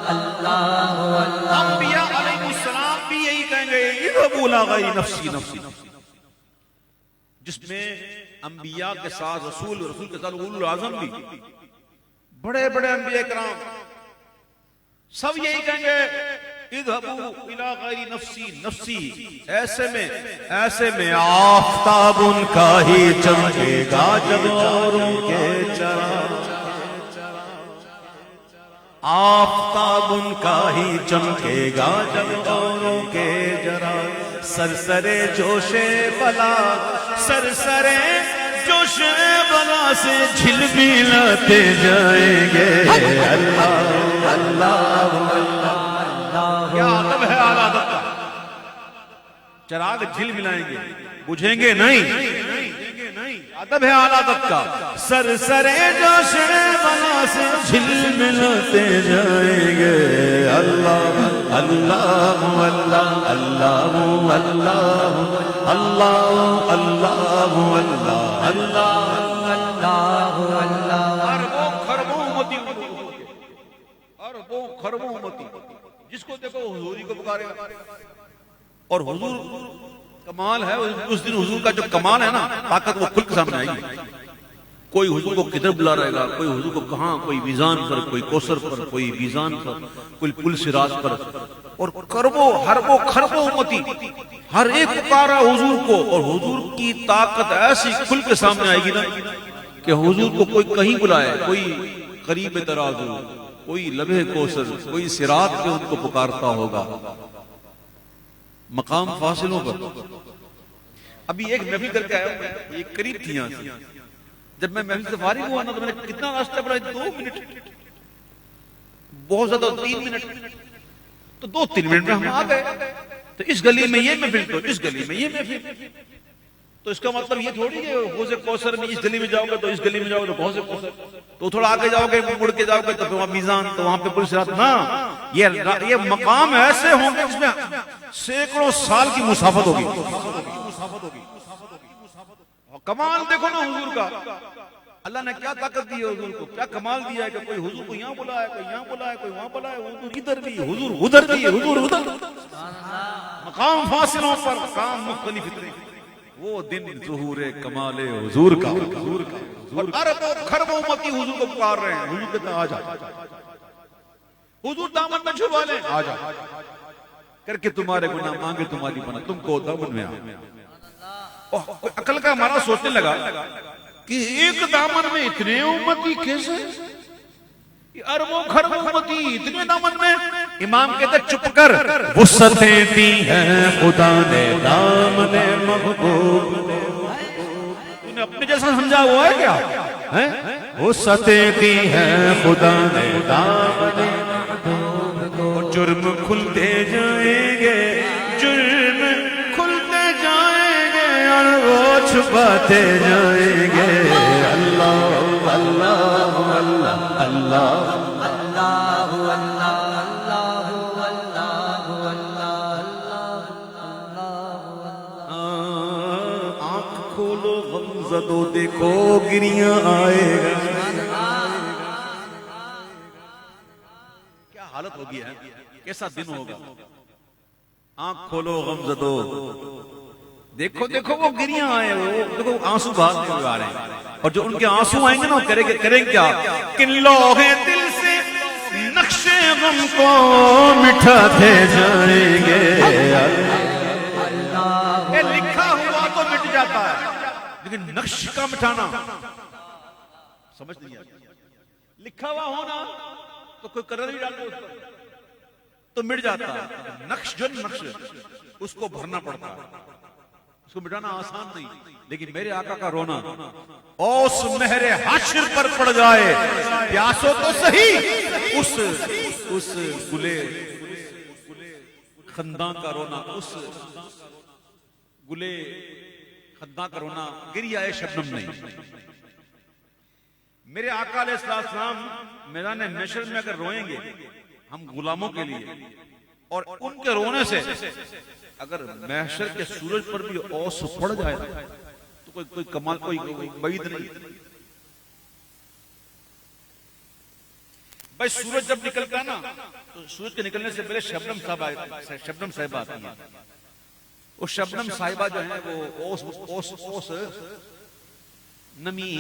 اللہ. انبیاء علیہ السلام بھی یہی کہیں گے بولا گئی نفسی نفسی, جس میں انبیاء کے ساتھ رسول کے ساتھ اولو العظم بھی, بڑے بڑے انبیاء کرام سب یہی کہیں گے اذهبوا الى غیر نفسی نفسی. ایسے میں آفتاب ان کا ہی چمکے گا جب اوروں کے چراغ. آفتاب ان کا ہی چمکے گا جب اوروں کے چراغ. سرسرے جوش بلا, سرسرے جوش جوش بلا سے جھلملاتے جائیں گے اللہ اللہ اللہ کیا ادب ہے اعلیٰ ادب کا چراغ جھلملائیں گے بجھیں گے نہیں ادب ہے اعلیٰ ادب کا سرسرے جوش بلا سے جھلملاتے جائیں گے اللہ اللہ اللہ اللہ اللہ اللہ اللہ اللہ اللہ اللہ اربوں خربوں امتی اربوں خربوں امتی جس کو دیکھو حضوری کو پکارے گا اور حضور کمال ہے اس دن حضور کا جو کمال ہے نا طاقت وہ کھل کے سامنے آئے گی کوئی حضور کو کدھر بلا رہے گا کوئی حضور کو کہاں کوئی میزان پر کوئی کوثر پر کوئی میزان پر کوئی پل صراط پر اور کربوں حربوں خربوں امتی ہر ایک پکارا حضور کو اور حضور کی طاقت ایسی کھل کے سامنے آئے گی نا کہ حضور کو کوئی کہیں بلائے کوئی قریب دراز ہو کوئی لبے کوثر کوئی صراط پہ ان کو پکارتا ہوگا مقام فاصلوں پر ابھی ایک محفل کر کے آیا ہوں یہ قریب تھی یہاں سے جب میں محفل سے فارغ ہوا نا تو میں نے کتنا راستہ پڑا 2 منٹ بہت زیادہ 3 منٹ تو 2-3 منٹ میں ہم آ گئے تو اس گلی میں یہ محفل تو اس گلی میں یہ محفل تو اس کا مطلب یہ تھوڑی کہ حوض کوثر میں اس گلی میں جاؤ گے تو اس گلی میں جاؤ گے تو حوض کوثر تو تھوڑا آگے جاؤ گے مڑ کے جاؤ گے تو وہاں میزان تو وہاں پہ پولیس رات نا یہ مقام ایسے ہوں گے اس میں سینکڑوں سال کی مسافت ہوگی کمال دیکھو نا حضور کا اللہ نے کیا طاقت دی ہے حضور کو کیا کمال دیا ہے کہ کوئی حضور کو یہاں بلایا کوئی یہاں بلایا کوئی وہاں بلایا حضور ادھر بھی حضور ادھر بھی حضور ادھر مقام فاصلوں پر مقام مختلف وہ دن ظہور کمال حضور کا اور اربوں خربوں امتی حضور کو پکار رہے ہیں حضور کہتا ہے آجا حضور دامن میں چھپا لیں آجا کر کے تمہارے گناہ مانگے تمہاری پناہ تم کو دامن میں آ عقل کا ہمارا سوچنے لگا کہ ایک دامن میں اتنے امتی کیسے اربوں خربوں امتی اتنے دامن میں امام کہتے چپ کر وسعتیں دی ہیں خدا نے دامن محبوب تو نے اپنے جیسا سمجھا ہوا ہے کیا وسعتیں دی ہیں خدا نے دامن محبوب اور جرم کھلتے جائیں گے جرم کھلتے جائیں گے اور وہ چھپاتے جائیں گے اللہ اللہ اللہ اللہ تو دیکھو گریاں آئے گا کیا حالت ہوگی ہے کیسا دن ہوگا آنکھ کھولو غمزدو دیکھو دیکھو وہ گریاں آئے وہ دیکھو آنسو بہاتے ہوئے آ رہے ہیں اور جو ان کے آنسو آئیں گے نا کریں کیا کن لوہے دل سے نقش غم کو مٹھاتے جائیں گے یہ لکھا ہوا تو مٹ جاتا ہے لیکن نقش کا مٹھانا سمجھ نہیں آتا لکھا ہوا ہونا تو کوئی قرار بھی ڈال دو تو مٹ جاتا ہے نقش جو نقش اس کو بھرنا پڑتا ہے اس کو مٹانا آسان نہیں لیکن میرے آقا کا رونا اوس مہر حشر پر پڑ جائے پیاسو تو صحیح اس گلے خنداں کا رونا اس گلے خنداں کا رونا گریہ شبنم نہیں میرے آقا علیہ السلام میدان محشر میں اگر روئیں گے ہم غلاموں کے لیے اور ان کے رونے سے اگر محشر کے سورج پر بھی اوس پڑ جائے تو کوئی کمال کوئی بعید نہیں بھائی سورج جب نکلتا ہے نا تو سورج کے نکلنے سے پہلے شبنم صاحبہ آتی ہیں وہ شبنم صاحبہ جو ہیں وہ اوس نمی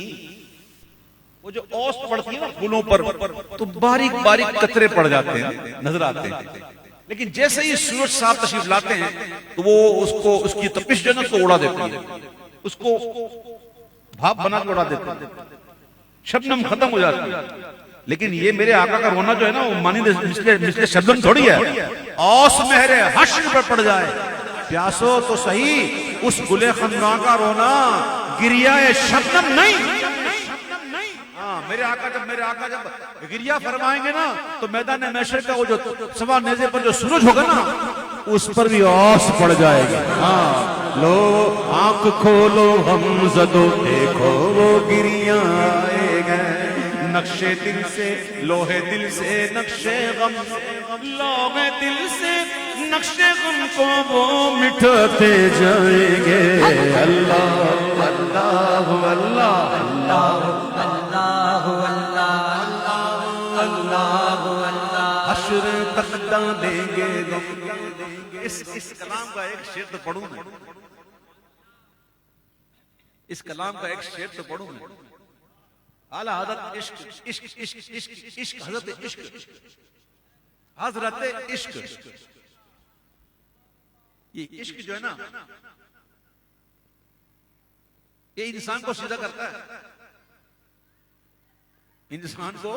وہ جو اوس پڑتی ہے نا پھولوں پر تو باریک باریک قطرے پڑ جاتے ہیں نظر آتے ہیں لیکن جیسے ہی سورج صاحب تشریف لاتے ہیں تو وہ اس کی تپش جو ہے نا اس کو اڑا دیتی ہے اس کو بھاپ بنا کے اڑا دیتی ہے شبنم ختم ہو جاتی ہے لیکن یہ میرے آقا کا رونا جو ہے نا وہ مانند مثل شبنم تھوڑی ہے اوس مہر حشر پر پڑ جائے پیاسو تو صحیح اس گلے خنداں کا رونا گریا شبنم نہیں. ہاں میرے آقا جب گریا فرمائیں گے نا تو میدان محشر کا وہ جو سوا نیزے پر جو سورج ہوگا نا اس پر بھی اوس پڑ جائے گا. ہاں لو آنکھ کھولو ہم زدو دیکھو وہ گریاں آئے گئے نقشے دل سے لوہے دل سے نقشے غم لوہے دل سے نقشے غم کو وہ مٹاتے جائیں گے. اللہ اللہ اللہ اللہ حشر تک دیں گے. اس کلام کا ایک شعر تو پڑھوں میں, اس کلام کا ایک شعر تو پڑھوں میں. اعلی حضرت عشق عشق عشق عشق عشق حضرت عشق حضرت عشق. یہ عشق جو ہے نا یہ انسان کو سیدھا کرتا ہے, انسان کو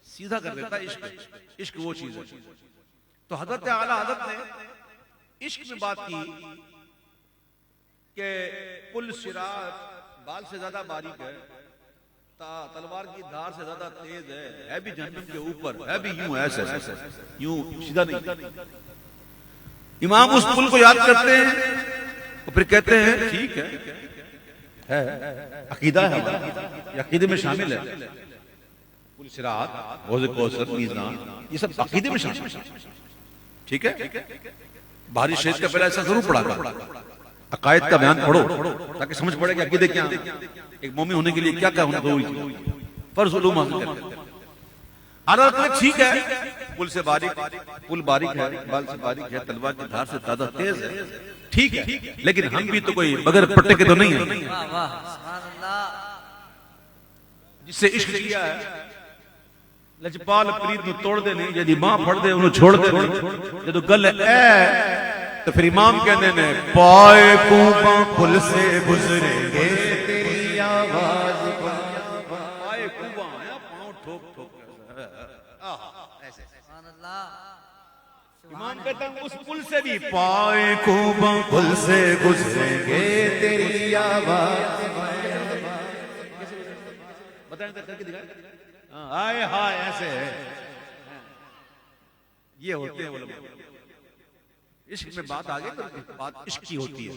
سیدھا کر دیتا ہے. عشق عشق وہ چیز ہے. تو حضرت اعلی حضرت نے عشق میں بات کی کہ پل صراط بال سے زیادہ باریک ہے, تلوار کی دھار سے زیادہ تیز ہے بھی جہنم کے اوپر, ہے بھی یوں ایسے یوں سیدھا نہیں. امام اس پل کو یاد کرتے ہیں اور پھر کہتے ہیں ٹھیک ہے عقیدہ ہے, عقیدے میں شامل ہے. پل صراط, حوض کوثر, میزان, یہ سب عقیدے میں شامل ہے. ٹھیک ہے, بہاری شریعت کا پہلے ایسا ضرور پڑھا کرو, عقائد کا بیان پڑھو تاکہ سمجھ پڑے کہ عقیدے کیا ہیں, ایک مومن ہونے کے لیے کیا کیا ہونا ضروری ہے, فرض علوم حاصل کرتے ہیں. حالت ٹھیک ہے, پل سے باریک, پل باریک ہے, بال سے باریک ہے, تلوار کی دھار سے زیادہ تیز ہے, ٹھیک ہے, لیکن ہم بھی تو کوئی بغیر پٹے کے تو نہیں ہیں. جس سے عشق کیا ہے لجپال پرید نو توڑ دے نہیں, جدی ماں پڑھ دے انہوں چھوڑ دے نہیں, جدو گل اے تو پھر امام کہنے نے پائے کوباں پل سے گزریں گے تیری آواز, پائے کوباں پاؤں ٹھوک ٹھوک ایسے. امام کہتا ہے اس پل سے بھی پائے کوباں پل سے گزریں گے تیری آواز. بتائیں کر کے دکھائیں. آئے ہائے ایسے یہ ہوتے ہیں علماء. عشق میں بات آگے تو بات عشق کی ہوتی ہے.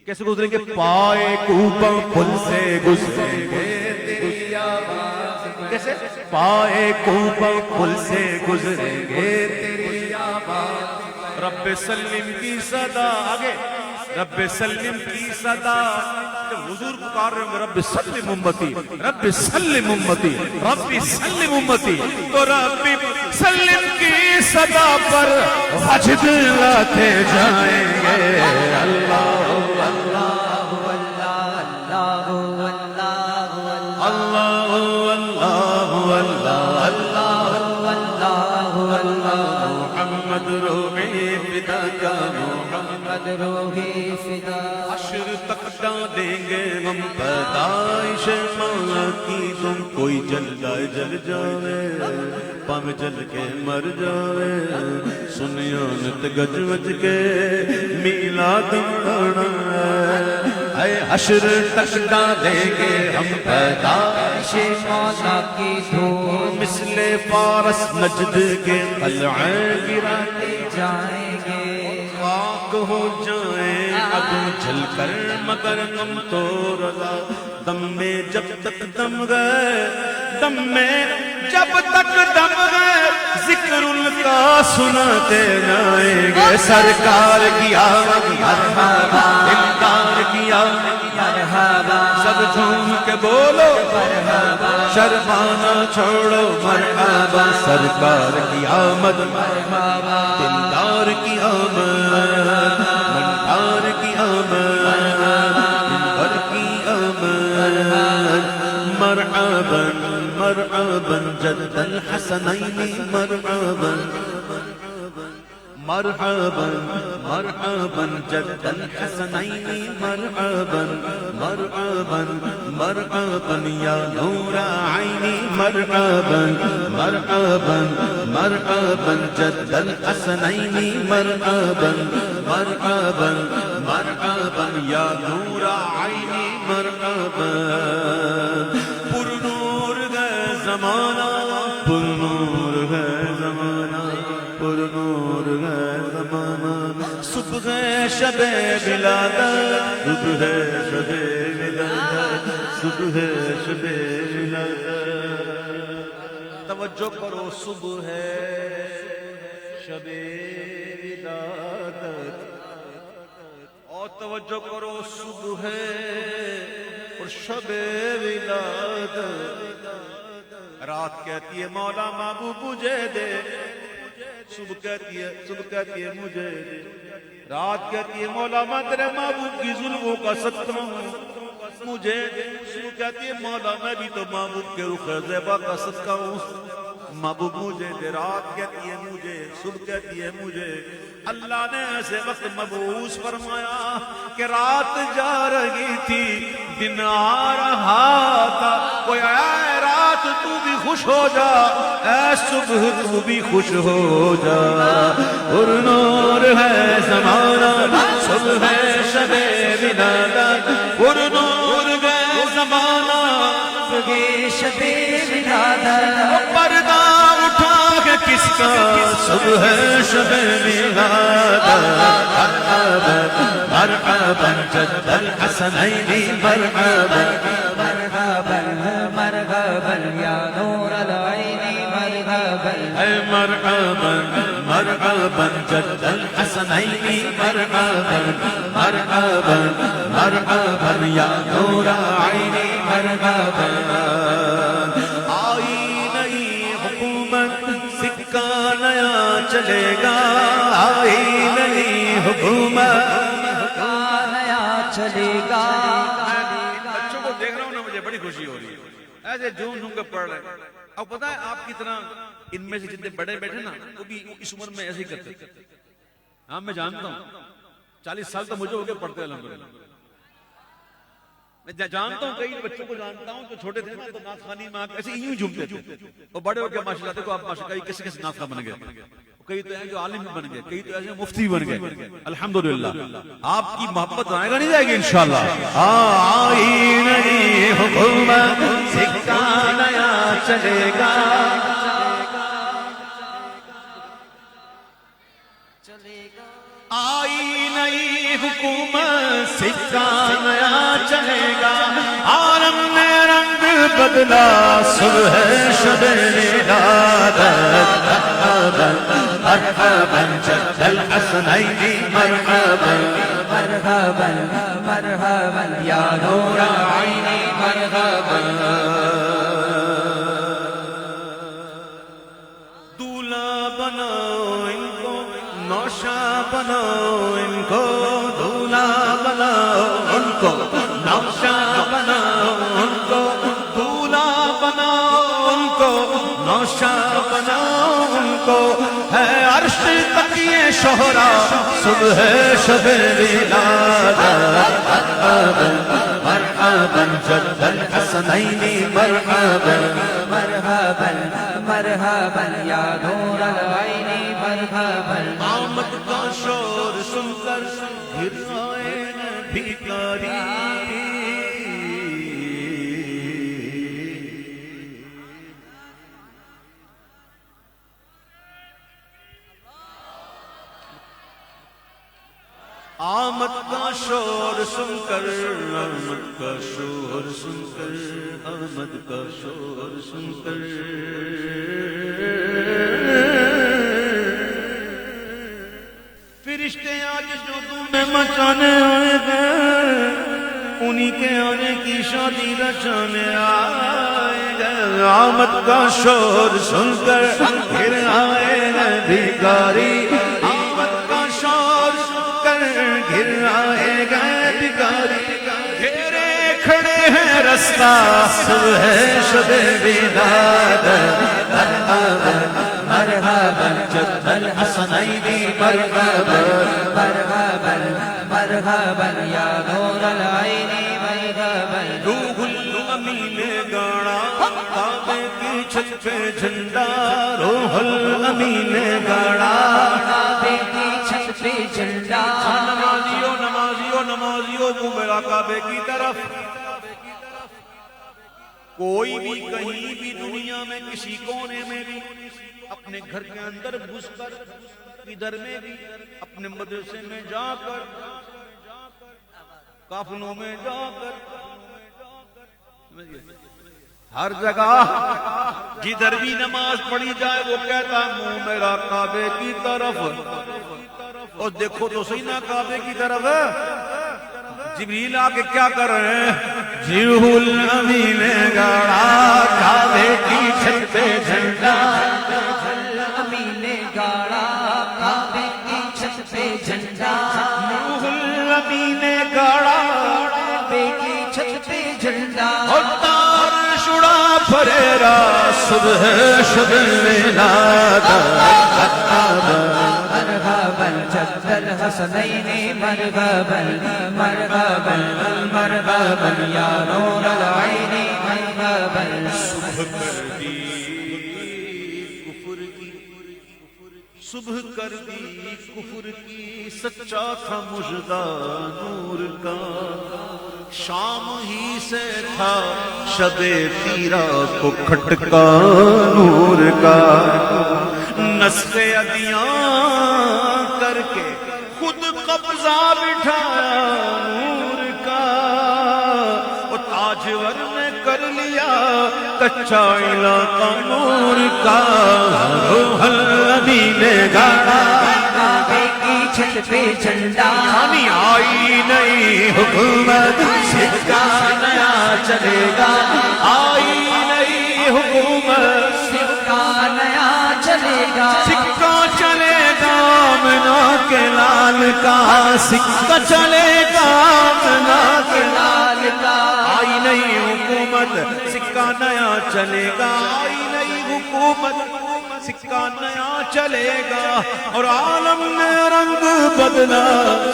کیسے گزریں گے؟ پائے کوباں پل سے گزریں گے تیری آواز. کیسے؟ پائے کوباں پل سے گزریں گے تیری آواز. رب سلم کی صدا, آگے رب سلم کی صدا, حضور پکار رہے ہوں رب سلم امتی, رب سلم امتی, رب سلم امتی, تو رب سلم کی صدا پر وجد لاتے جائیں گے. اللہ اللہ اللہ محمد روحی فدا کا, محمد روحی فدا. حشر تک دیں گے ہم پیدائش ماں کی, تم کوئی جل جائے جل جاوے, پاوے جل کے مر جاوے, سنیا نت گج وج کے میلاد مڑانا ہے. حشر تک دیں گے ہم پیدائش مولا کی, دھوم مثل فارس نجد کے قلعے گراتے جائیں گے. خاک ہو جائیں اب جل کر مگر ہم تو رضا, دم میں جب تک دم گئے, دم میں جب تک دم گئے, ذکر ان کا سناتے جائیں گے. سرکار کی آمد مرحبا, انکار کی آمد مرحبا, سب جھوم کے بولو مرحبا, شرمانا چھوڑو مرحبا. سرکار کی آمد مرحبا, دلدار کی آمد, منڈار کی آمد, دلبر کی آمد. مرحبا مرحبا جد الحسنین, مرحبا مرحبا مرحبا جد الحسنین, مرحبا مرحبا مرحبا یا نور عینی, مرحبا مرحبا مرحبا جد الحسنین, مرحبا مرحبا مرحبا یا نور عینی. مرحبا پر نور ہے زمانہ پر نور ہے زمانہ پر نور ہے زمانہ صبح شب ولادت صبح شب ولادت صبح شب ولادت توجہ کرو صبح شب ولادت اور توجہ کرو صبح اور شب ولادت رات کہتی ہے مولا محبوب مجھے دے صبح کہتی ہے مجھے دے رات کہتی ہے مولا میں تیرے محبوب کی ظلموں کا صدقہ ہوں مجھے دے صبح کہتی ہے مولا میں بھی تو محبوب کے رخ زیبا کا صدقہ ہوں محبوب مجھے دے رات کہتی ہے مجھے صبح کہتی ہے مجھے اللہ نے ایسے وقت مبعوث فرمایا کہ رات جا رہی تھی دن آ رہا تھا کوئی آیا ہے رات تو بھی خوش ہو جا اے صبح تو بھی خوش ہو جا اور نور ہے زمانہ صبح شب ولادت اور نور ہے زمانہ صبح شب ولادت پردہ اٹھا کے کس کا صبح شب ولادت مرحبا جد الحسنین مرحبا مرحبا مرحبا یا نور العین مرحبا اے مرحبا مرحبا جد الحسنین مرحبا مرحبا مرحبا یا نور العین مرحبا آئی نئی حکومت سکہ نیا چلے گا آئی نئی حکومت نیا چلے گا بچوں کو دیکھ رہا ہوں نا مجھے بڑی خوشی ہو رہی ہے ایسے جھوم جھوم کے پڑھ رہے ہیں اب پتہ ہے آپ کی طرح ان میں سے جتنے بڑے بیٹھے نا وہ بھی اس عمر میں ایسے ہی کرتے ہاں میں جانتا ہوں 40 سال تو مجھے ہو گئے پڑھتے الحمدللہ میں جانتا ہوں کئی بچوں کو جانتا ہوں جو چھوٹے تھے نا تو نعت خوانی میں ایسے یوں جھومتے تھے اور بڑے ہو کے ماشاءاللہ دیکھو آپ ماشاءاللہ کیسے کیسے نعت خواں بن گئے کئی تو ہیں جو عالم بن گئے کئی تو ایسے مفتی بن گئے الحمدللہ آپ کی محبت آئے گا نہیں جائے گی انشاءاللہ آئی نئی حکومت سکہ نیا چلے گا آئی نئی حکومت سکہ نیا چلے گا عالم نے رنگ بدلا صبح شب ولادت مرحبا جد الحسنین مرحبا مرحبا مرحبا یا نور العین مرحبا دولہا بناؤ ان کو نوشا بناؤ ان کو دولہا بناؤ ان کو نوشا بناؤ ان کو دولہا بناؤ ان کو نوشا بناؤ ان کو ہے عرش تک یہ شہرا صبح شب ولادت مرحبا جد الحسنین مرحبا مرحبا مرحبا یا نور العین مرحبا آمد کا شور سن کر گر آئے بھیکاری آمد کا شور سن کر آمد کا شور سن کر آمد کا شور سن کر فرشتے آج جو تمہیں مچانے آئے ہیں انہی کے آنے کی شادی رچانے آئے ہیں آمد کا شور سن کر پھر آئے ہیں بھیکاری آمد کا شور سن کر گر آئے گئے بھیکاری گھیرے کھڑے ہیں رستہ صبح شب ولادت مرحبا جد الحسنین مرحبا مرحبا مرحبا یا نور العین مرحبا روح الامین گاڑا کعبے کی چھت پہ جھنڈا روح الامین گاڑا کعبے کی چھت پہ جھنڈا نمازیوں نمازیوں نمازیوں منہ میرا کعبے کی طرف. کوئی بھی کہیں بھی دنیا میں کسی کونے میں بھی اپنے گھر کے اندر گھس کر ادھر میں بھی اپنے مدرسے میں جا کر قافلوں میں جا کر ہر جگہ جدھر بھی نماز پڑھی جائے وہ کہتا منہ میرا کعبے کی طرف. اور دیکھو تو صحیح نا کعبے کی طرف. جبریل آ کے کیا کر رہے ہیں؟ جیہل امین گاڑا کعبے کی چھت پہ جھنڈا. امین گاڑا کعبے کی چھت پہ جھنڈا. جیہل امین گاڑا کعبے کی چھت پہ جھنڈا. اور تار شڑا پھریرا صبح شب میلاد. مرحبا جد الحسنین مرحبا مرحبا مرحبا یا نور العین مرحبا. صبح کر دی کفر کی سچا تھا مژدہ نور کا. شام ہی سے تھا شب تیرا کو کھٹکا نور کا. نسخ ادیاں کر کے خود قبضہ بٹھایا نور کا. اور تاجور نے کر لیا کچا علاقہ نور کا. روحل امین گاڑا کعبے کی چھت پہ جھنڈا. یعنی آئی نئی حکومت سکہ نیا چلے گا. آئی نئی حکومت سکہ نیا چلے گا. سکہ چلے گا آمنہ کے لال کا. سکہ چلے گا آمنہ کے لال کا. آئی نئی حکومت سکہ نیا چلے گا. آئی نئی حکومت سکہ نیا چلے گا. اور عالم نے رنگ بدلا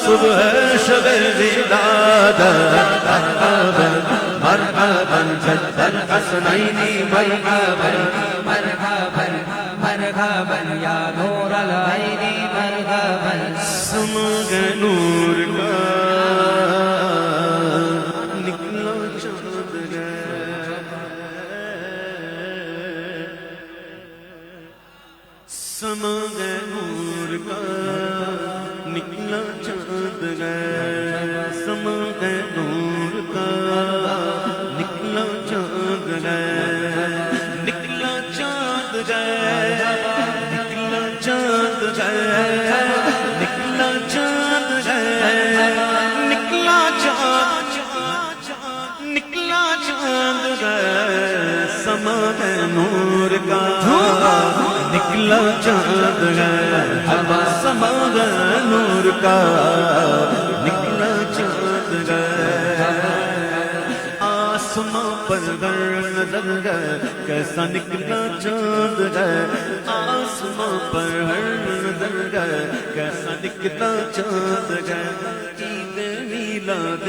صبح شب وداد. مرحبا جد الحسنین مرحبا مرحبا مرحبا یا نور العین مرحبا. سمگ نور کا نکلا چاند گئے. سمگ نور کا نکلا چاند گئے. سمگ نور کا نکلا چاند گئے. نکلا چاند گئے. نکلا چاند گئے. نکلا چاند گئے. نکلا چاند نکلا چاند گئے. سماگ نور کا نکلا چاند گئے. سماگ نور کا نکلا چاند گئے. آسماں پر گر نظر گئے کیسا نکلا چاند گئے. آسماں پر ہر نظر گئے کیسا نکلا چاند گئے. عید میلاد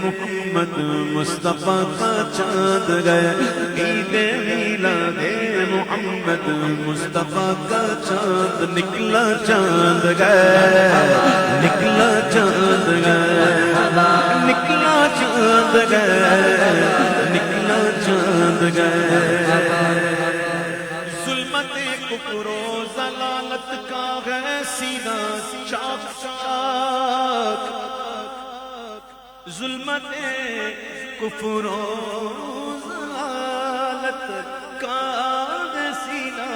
محمد مصطفیٰ کا چاند گئے. عید میلاد محمد مصطفیٰ کا چاند نکلا چاند گئے. نکلا چاند گئے. نکلا چاند گئے. نکلا چاند گئے. ظلمت کفر و ضلالت کا ہے سینہ چاک چاک. ظلمت کفر و ضلالت کا ہے سینہ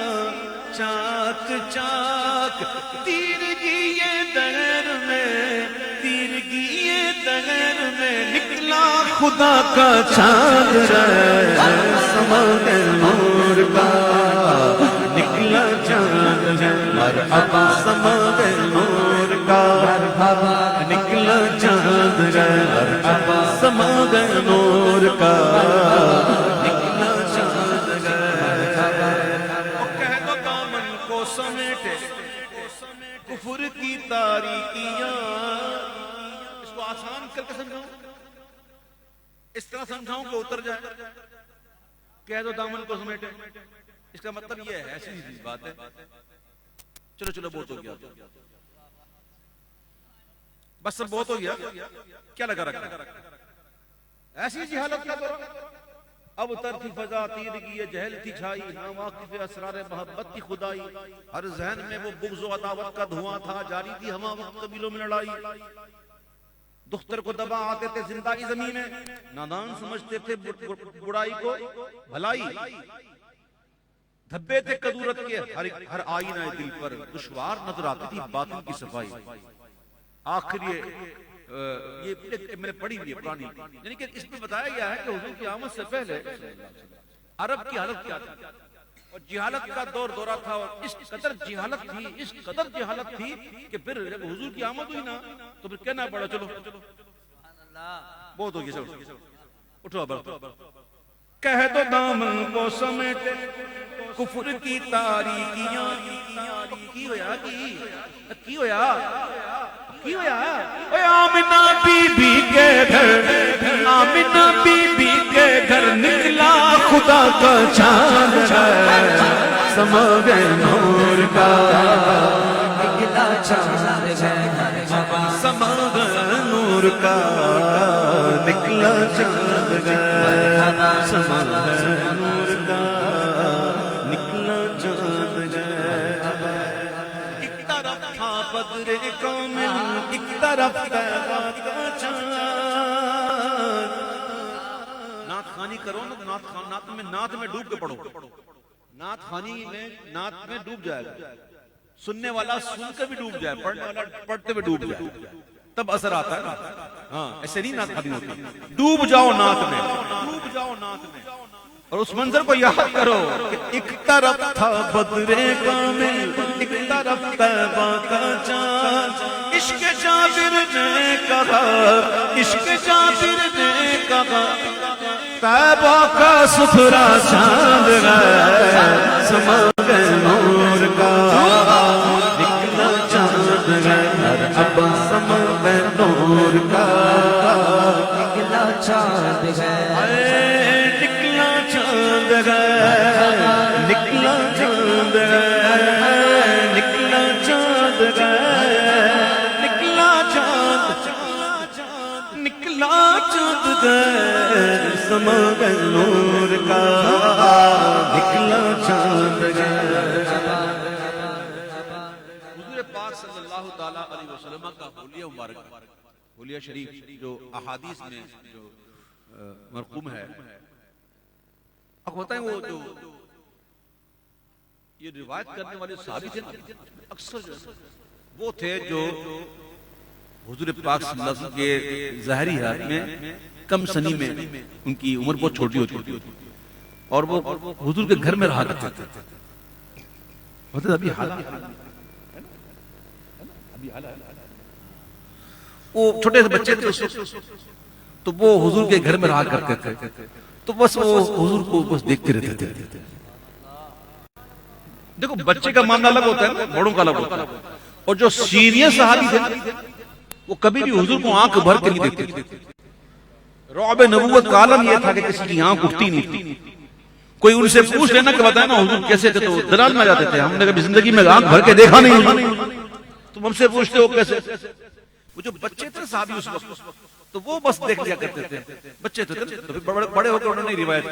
چاک چاک. تیرگی دہر میں تیرگی دہر میں نکلا خدا کا چاند ہے. سماگ نور کا نکلا چاند ہے. مرحبا سماگ نور کا مرحبا نکلا چاند ہے. مرحبا سماگ نور کا نکلا چاند ہے. کہہ دو دامن کو سمیٹے کفر کی تاریکیاں. اس کو آسان کر کے سمجھاؤں, اس طرح سمجھاؤں کہ اتر جائے. کہہ دو دامن کو سمیٹے, اس کا مطلب یہ ہے ایسی بات ہے. چلو چلو بہت ہو گیا. بس سب بہت ہو گیا، کیا لگا رکھا؟ ایسی جہالت کا دورہ. اب تر تھی فضا تیرگی جہل تھی چھائی، ناواقف اسرار محبت کی خدائی، ہر ذہن میں وہ بغض و عداوت کا دھواں تھا، جاری تھی ہما وقت قبیلوں میں لڑائی. دختر کو دبا آتے تھے زندگی زمین میں، نادان سمجھتے تھے بڑائی کو بھلائی. دھبے تھے قدورت کے ہر آئینہ دل پر، دشوار نظر آتی تھی باطن کی صفائی. آخر یہ میں نے پڑھی ہوئی ہے پرانی، یعنی کہ اس میں بتایا گیا ہے کہ حضور کی آمد سے پہلے عرب کی حالت کیا تھی، اور جہالت کا دورہ تھا، اور اس قدر جہالت تھی کہ پھر جب حضور کی آمد ہوئی نا تو پھر کہنا پڑا چلو بہت ہو گیا، چلو اٹھو اب کہہ دو دامن کو سمیٹے کفر کی تاریکیاں. کی ہویا آمنہ بی بی کے گھر نکلا خدا کا چاند ہے، سما گئے نور کا نکلا چاند ہے، سما گئے نور کا نکلا چاند ہے، سما گئے نور کا نکلا چاند ہے. ایک طرف تھا بدر کامل، ایک طرف تیغا کا چاند. نعت خوانی کرو نا، نعت میں ڈوب کے پڑھو، نعت خوانی میں نعت میں ڈوب جائے گا. سننے والا سن کے بھی ڈوب جائے، پڑھنے والا پڑھتے بھی ڈوب جائے، تب اثر آتا ہے نا. ہاں ایسے نہیں نعت خوانی ہوتی، ڈوب جاؤ نعت میں، ڈوب جاؤ نعت میں. اور اس منظر کو یاد کرو کہ ایک طرف تھا بدر کامل، ایک طرف طیبہ کا چاند. عشق جابر نے کہا، عشق جابر نے کہا طیبہ کا ستھرا چاند ہے، سما گئے نور کا نکلا چاند ہے، اب سما گئے نور کا نکلا چاند ہے، نکلا چاند ہے، نکلا چاند ہے، نکلا چاند ہے، نکلا چاند، نکلا چاند ہے، سما گئے نور کا نکلا چاند ہے. حضور پاک صلی اللہ تعالیٰ علیہ وسلم کا حلیہ مبارک، حلیہ شریف جو احادیث میں جو مرقوم ہے، اب ہوتا ہے وہ جو یہ روایت کرنے والے صحابی تھے اکثر جو وہ تھے جو حضور پاک صلی اللہ علیہ وسلم کے ظاہری حیات میں کم سنی میں ان کی عمر بہت چھوٹی ہوتی تھی، اور وہ حضور کے گھر میں رہا کرتے تھے. ہوتے ابھی حالات وہ چھوٹے سے بچے تھے اس وقت، تو وہ حضور کے گھر میں رہا کرتے تھے، تو بس وہ حضور کو بس دیکھتے رہتے تھے. دیکھو بچے کا معاملہ الگ ہوتا ہے، بڑوں کا الگ ہوتا ہے. اور جو سینئر صحابی تھے وہ کبھی بھی حضور کو آنکھ بھر کے نہیں دیکھتے تھے. رعب نبوت کا عالم یہ تھا کہ کسی کی آنکھ اٹھتی نہیں تھی. کوئی ان سے پوچھ لینا کہ بتائیں نا حضور کیسے تھے، تو دلال میں جاتے تھے، ہم نے کبھی زندگی میں آنکھ بھر کے دیکھا نہیں حضور، تم ہم سے پوچھتے ہو کیسے. وہ جو بچے تھے صحابی اس وقت، تو وہ بس دیکھ لیا کرتے تھے، بچے تھے. تو پھر بڑے ہو کے انہوں نے روایت کی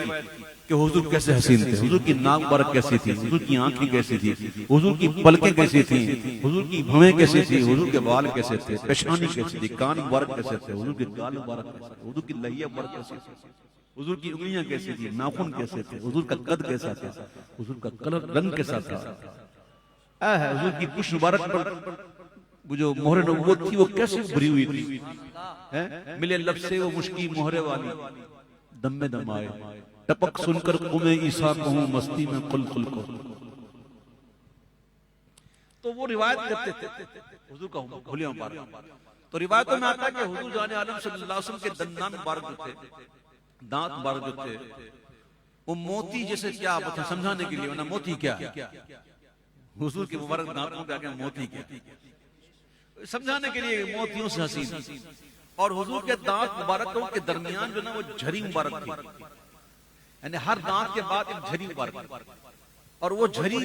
کہ حضور کیسے حسین تھے، حضور کی ناک مبارک کیسی تھی، حضور کی آنکھیں کیسی تھی، حضور کی پلکیں کیسی تھیں، حضور کی بھویں کیسی تھی، حضور کے بال کیسے تھے، پیشانی کیسی تھی، کان مبارک کیسے تھے، حضور کے گال مبارک کیسے تھے، حضور کی لحیہ مبارک کیسی تھی، حضور کی انگلیاں کیسی تھی، ناخن کیسے تھے، حضور کا قد کیسا تھا، حضور کا کلر رنگ کیسا تھا. حضور کی پشت مبارک پر وہ جو مہر نبوت تھی وہ کیسے بھری ہوئی تھی. ملے لب سے وہ مشکی مہرے والی، دم میں دم آئے، ٹپک سن کر قم عیسیٰ کہوں مستی میں قل قل کو. تو وہ روایت کرتے تھے حضور کا حلیہ مبارک. تو روایتوں میں آتا ہے کہ حضور جان عالم صلی اللہ علیہ وسلم کے دندان مبارک جو تھے، دانت مبارک جو تھے، وہ موتی جیسے کیا سمجھانے کے لیے، موتی کیا حضور کے مبارک دانتوں پہ آگے موتی کیا سمجھانے کے لیے، موتیوں سے حسین. اور حضور کے دانت مبارکوں کے درمیان جو نا وہ جھری مبارک تھی، یعنی ہر دانت کے بعد ایک جھری مبارک، اور وہ جھری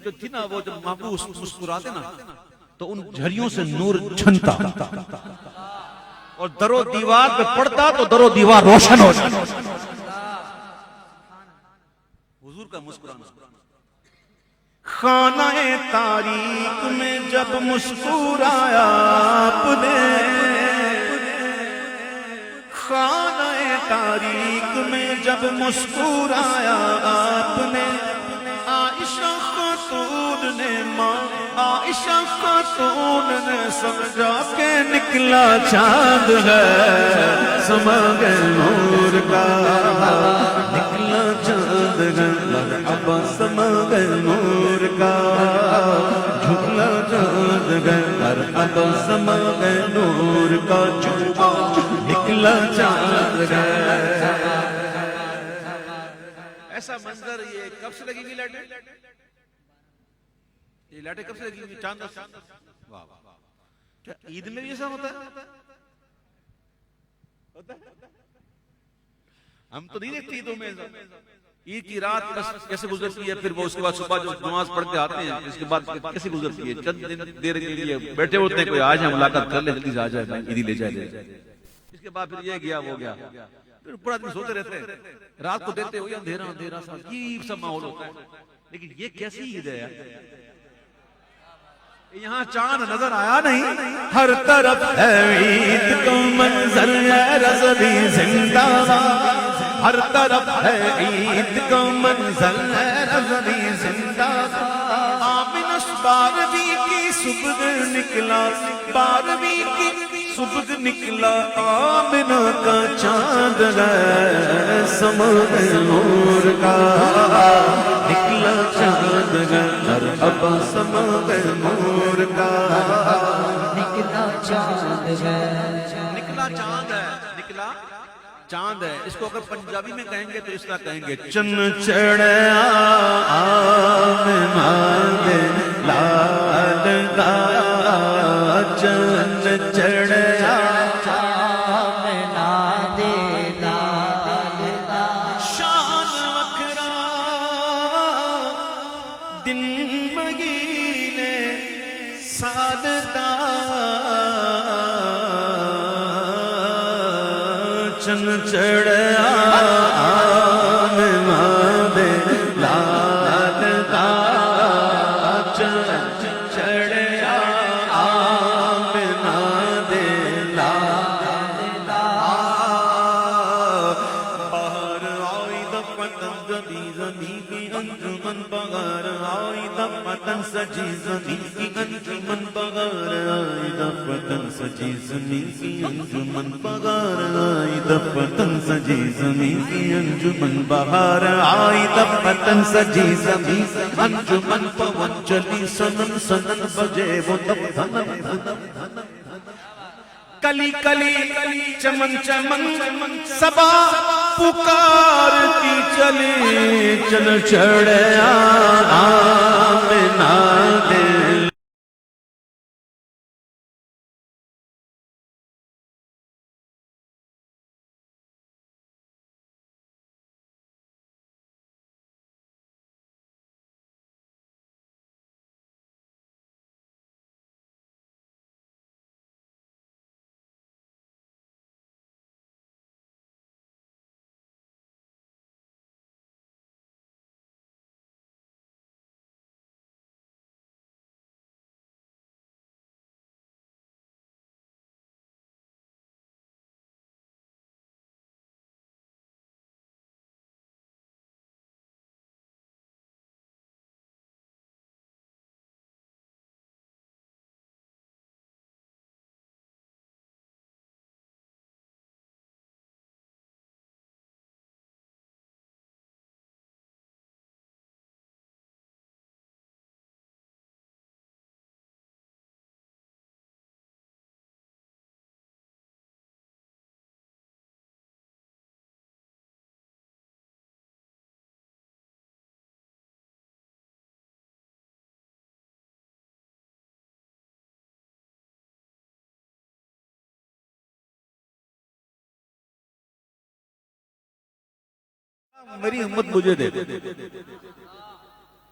جو تھی نا وہ جب محبوب مسکراتے نا تو ان جھریوں سے نور چھنتا. اور در و دیوار پہ پڑتا تو در و دیوار روشن ہو جاتا. حضور کا مسکرانا. خانہ تاریک میں جب مسکرایا آپ نے, خانہ تاریک میں جب مسکرایا آپ نے, عائشہ خاتون نے, ماں عائشہ خاتون نے سمجھا کہ نکلا چاند ہے, سما گئے نور کا, نکلا چاند ہے مرحبا سما گئے نور کا, جھکلا چاند ہے مرحبا سما گئے نور کا, نکلا چاند ہے. ایسا منظر یہ کب سے لگی گی لائٹیں؟ یہ لائٹیں کب سے لگی گی؟ چاند سے. واہ واہ. کیا عید میں بھی ایسا ہوتا ہے؟ ہم تو نہیں دیکھتے عیدوں میں. عید کی رات بس کیسے گزرتی ہے, پھر وہ اس کے بعد صبح جو نماز پڑھ کے آتے ہیں اس کے بعد کیسے گزرتی ہے, چند دن دیر کے لیے بیٹھے ہوتے ہیں, کوئی آج ہم ملاقات کر لیں, پلیز آ جائے عیدی لے جائے. اس کے بعد پھر یہ گیا وہ گیا, پھر پورا دن سوتے رہتے ہیں, رات کو دیکھتے ہوئے اندھیرا اندھیرا سا عجیب سا ماحول ہوتا ہے. لیکن یہ کیسی عید ہے یار, یہاں چاند نظر آیا نہیں, ہر طرف ہے عید کا منظر ہے رضوی زندہ باد, ہر طرف ہے عید کا منظر ہے رضوی زندہ باد. آمن بارہویں کی صبح نکلا, بارہویں کی صبح نکلا, آمنہ کا چاند ہے سما گئے نور کا, نکلا چاند ہے مرحبا سما گئے نور کا, نکلا چاند ہے, نکلا چاند ہے, نکلا چاند ہے. اس کو اگر پنجابی میں کہیں گے تو اس طرح کہیں گے, چن چڑھیا آمنہ دے لال دا, چن چڑھیا آمنہ دے لال دا, شان وکھرا دن مہینے سال دا, چن چڑھیا آمنہ دے لال دا, چن چڑھیا آمنہ دے لال دا. باہر آئی دفتن جبی زمین کی انجمن, بغیر آئی دفتن سجی زمین کی انجمن, بغیر آئی دفتن سجی زمین کی انجمن, بغیر آئی دفتن سجی زمین کی انجمن, بہار آئی دفتن سجی زمین انجمن, پون چلی سنن سنن بجے وہ دفتن, کلی کلی چمن چمن صبا پکارتی چلی, چل چڑھیا آمنہ دے. میری امت مجھے دے دے,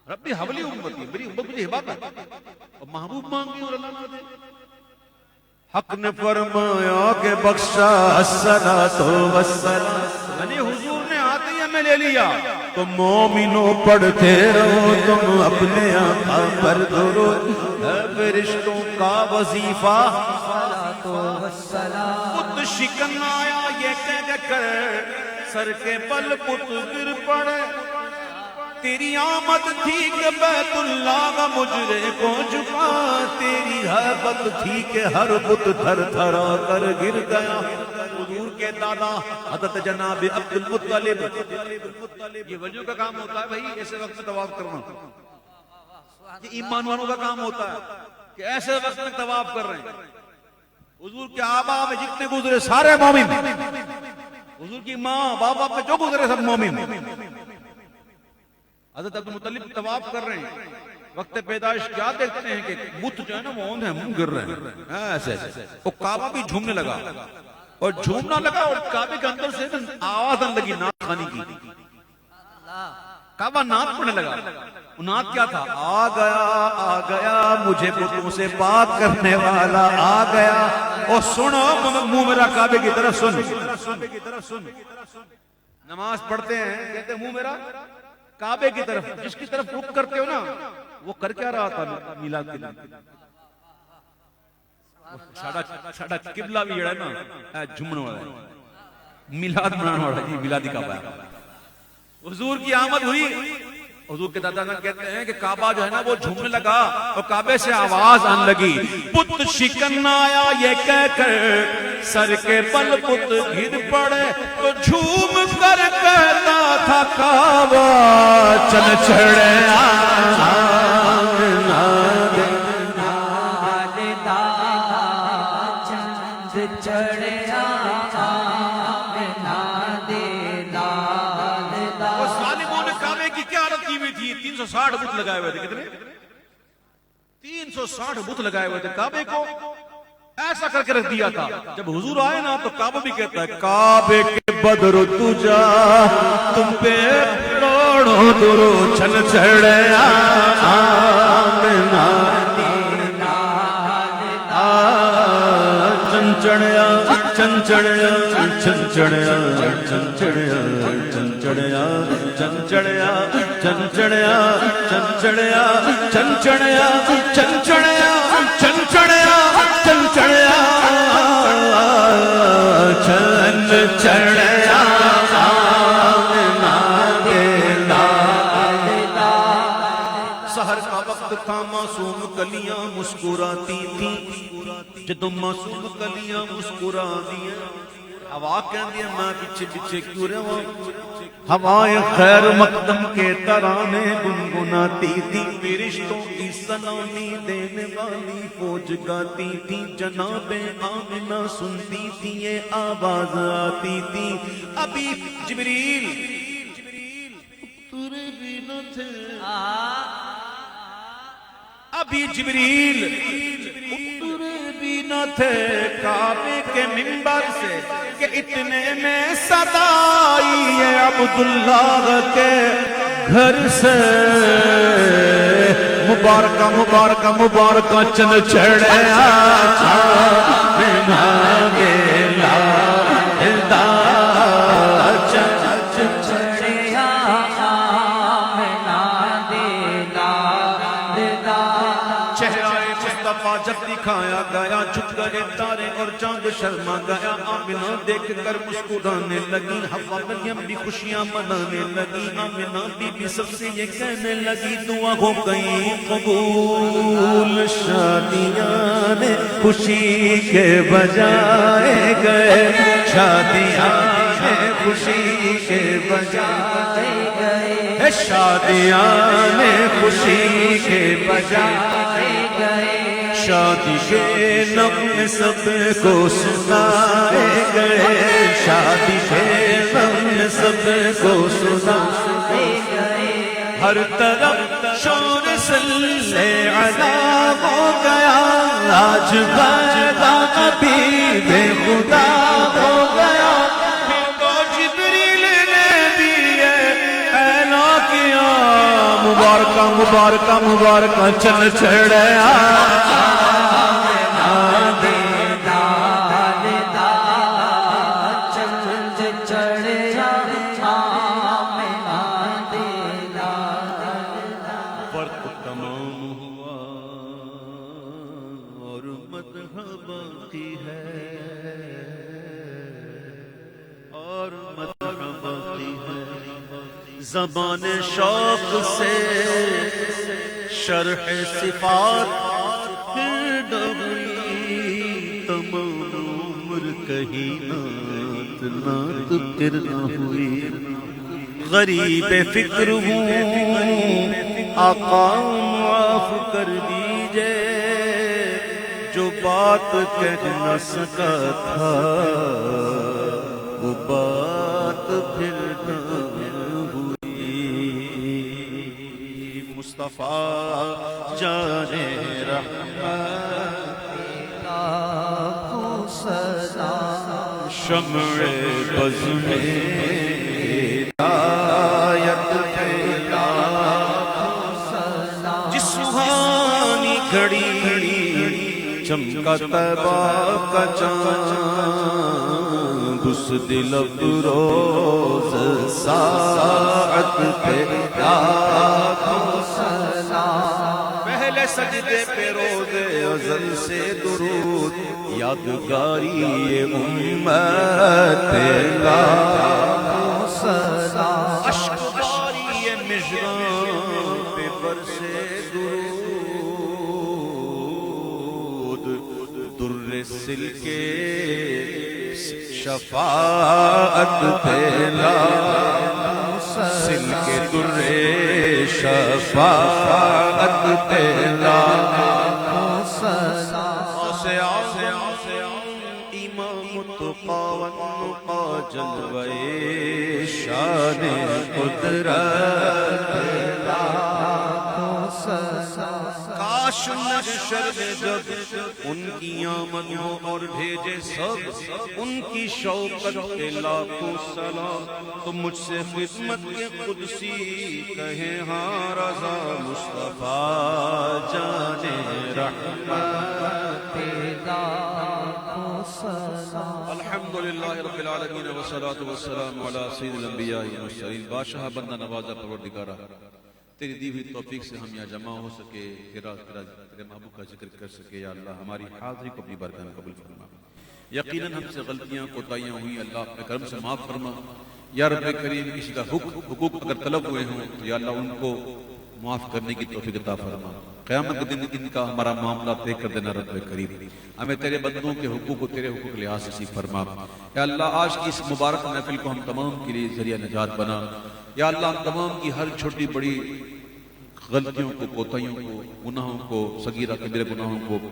ربی حولی امتی, میری امت مجھے ہبا کر, اور محبوب مانگی اور اللہ نہ دے. حق نے فرمایا کہ بخشا الصلاۃ والسلام، یعنی حضور نے آتے ہی ہمیں لے لیا. تو مومنوں پڑھتے رہو تم اپنے آقا پر درود، ہے فرشتوں کا وظیفہ. بت شکن آیا یہ کہہ کر سر کے بل بت گر پڑے، تیری آمد تھی کہ بیت اللہ کا مجرے کو جھکا، تیری حیبت تھی کہ ہر بت تھر تھرا کر گر گیا. حضور کے دادا حضرت جناب عبد المطلب، یہ ولیوں کا کام ہوتا ہے بھائی ایسے وقت میں طواف کرنا، یہ ایمان والوں کا کام ہوتا ہے کہ ایسے وقت میں طواف کر رہے ہیں. حضور کے آبا میں جتنے گزرے سارے مومن، حضور کی ماں بابا پہ جو گزرے سب مومن. حضرت عبد المطلب طواف کر رہے ہیں، وقت پیدائش کیا دیکھتے ہیں کہ بت جو ہے نا وہ اوندھ ہے، منہ گر رہے ہیں ایسے ایسے. وہ کعبہ بھی جھومنے لگا اور جھومنا لگا اور کعبے کے اندر سے آواز آنے لگی نعت خوانی کی. کعبہ نعت پڑھنے لگا. نعت کیا تھا؟ آ گیا مجھے بتوں سے پاک کرنے والا آ گیا. اور سنو منہ میرا کعبے کی طرف سن. نماز پڑھتے ہیں کہتے ہیں منہ میرا کعبے کی طرف، جس کی طرف رخ کرتے ہو نا وہ کر کیا رہا تھا میلاد کے دن؟ ساڈا قبلہ بھی جڑا ہے نا جھومنے والا ہے، میلاد منانے والا ہے، میلادی کعبہ ہے. حضور کی آمد ہوئی، حضور کے دادا کہتے ہیں کہ کعبہ جو ہے نا وہ جھومنے لگا اور کعبے سے آواز آنے لگی. بت شکن آیا یہ کہہ کر سر کے بل بت گر پڑے، تو جھوم کر کہتا تھا کعبہ چل چڑھے تھی. 360 بت لگائے ہوئے تھے. کتنے؟ 360 بت لگائے ہوئے تھے. کعبے کو ایسا کر کے رکھ دیا تھا. جب حضور آئے نا تو کعبہ بھی کہتا ہے کعبے کے بدر تجا تم پہ کروڑوں درود چل چڑھے چنچڑیا چنچڑیا چنچڑیا چنچڑیا چنچڑیا چنچڑیا چنچڑیا چنچڑیا چنچڑیا چنچڑیا چنچڑیا چنچڑیا چنچڑیا. سحر کا وقت تھا، معصوم کلیاں مسکراتی تھی، جدو معصوم کلیاں مسکرا دیا ہوا کہندی ہے میں پیچھے پیچھے کیوں رہا. ہوائے خیر مقدم کے ترانے گنگناتی تھی، فرشتوں کی سلامی دینے والی فوج گاتی تھی. جناب آمنہ سنتی تھی یہ آواز آتی تھی. ابھی جبریل ترے بھی نہ تھے، ابھی جبریل اترے بھی نہ تھے کعبے کے منبر سے کہ اتنے میں صدا آئی ہے عبداللہ کے گھر سے. مبارکہ مبارکہ مبارکہ چل چڑھے جب دکھایا گیا جھک گئے تارے اور چاند شرما گیا. آمنہ دیکھ کر مسکرانے لگی، حوا مریم بھی خوشیاں منانے لگی. آمنہ بی بی سب سے یہ کہنے لگی دعا ہو گئی قبول، شادیاں نے خوشی کے بجائے گئے، شادیاں نے خوشی کے بجائے گئے، شادیاں نے خوشی کے بجائے گئے. شادی کے نغمے سب کو سنائے گئے، شادی کے نغمے سب کو سنائے گئے. ہر طرف شور صلی علیہ ہو گیا، آج پیدا نبی بے خدا ہو گیا. تو جبریل نے بھی اعلان کیا مبارکہ مبارکہ مبارکہ چل چڑھے اور مدح باقی ہے زبان شوق سے شرح صفات پھر ڈبری تمام عمر کہیں نعت نعت پھر نہ ہوئی غریب فکر ہوں آقا معاف کر دیجئے جو بات کہہ نہ سکا تھا وہ بات پھر نہ ہوئی مصطفیٰ جان رحمت شمع بز میں ہدایت پھیلا جس سبحانی گھڑی چمکا طیبہ کا چاند اس دل افروز ساعت پھیلا پہلے سجدے پہ روز ازل سے درود یادگاری امت تیرا اشک باری مژگاں پہ برسے درود در سلکے شفاعت پھیلا سلکے در شفاعت پھیلا امام التقی والنقی جلوہ شان قدرت کاش محشر میں جب ان کی آمد ہو اور بھیجے سب ان کی شوقت کے لاکھوں سلام تو مجھ سے خدمت کے قدسی کہیں ہاں رضا مصطفیٰ جان رحمت الحمدللہ رب العالمین والصلاة والسلام علی سید الانبیاء والمرسلین بادشاہ بندہ نوازہ پروردگارہ تیری دی ہوئی توفیق سے ہم یہاں جمع ہو سکے تیرے محبوب کا ذکر کر سکے یا اللہ ہماری حاضری کو اپنی بارگاہ میں قبول فرما یقیناً ہم سے غلطیاں کوتاہیاں ہوئی اللہ اپنے کرم سے معاف فرما یا رب کریم کسی کا حقوق اگر طلب ہوئے ہوں تو یا اللہ ان کو معاف کرنے کی توفیق عطا فرما قیامت کے دن ان کا ہمارا معاملہ طے کر دینا رب کریم ہمیں تیرے بندوں کے حقوق و تیرے حقوق لحاظ سے فرما یا اللہ آج کی اس مبارک محفل کو ہم تمام کے لیے ذریعہ نجات بنا یا اللہ ہم تمام کی ہر چھوٹی بڑی غلطیوں کو کوتاہیوں کو گناہوں کو صغیرہ کبیرہ گناہوں کو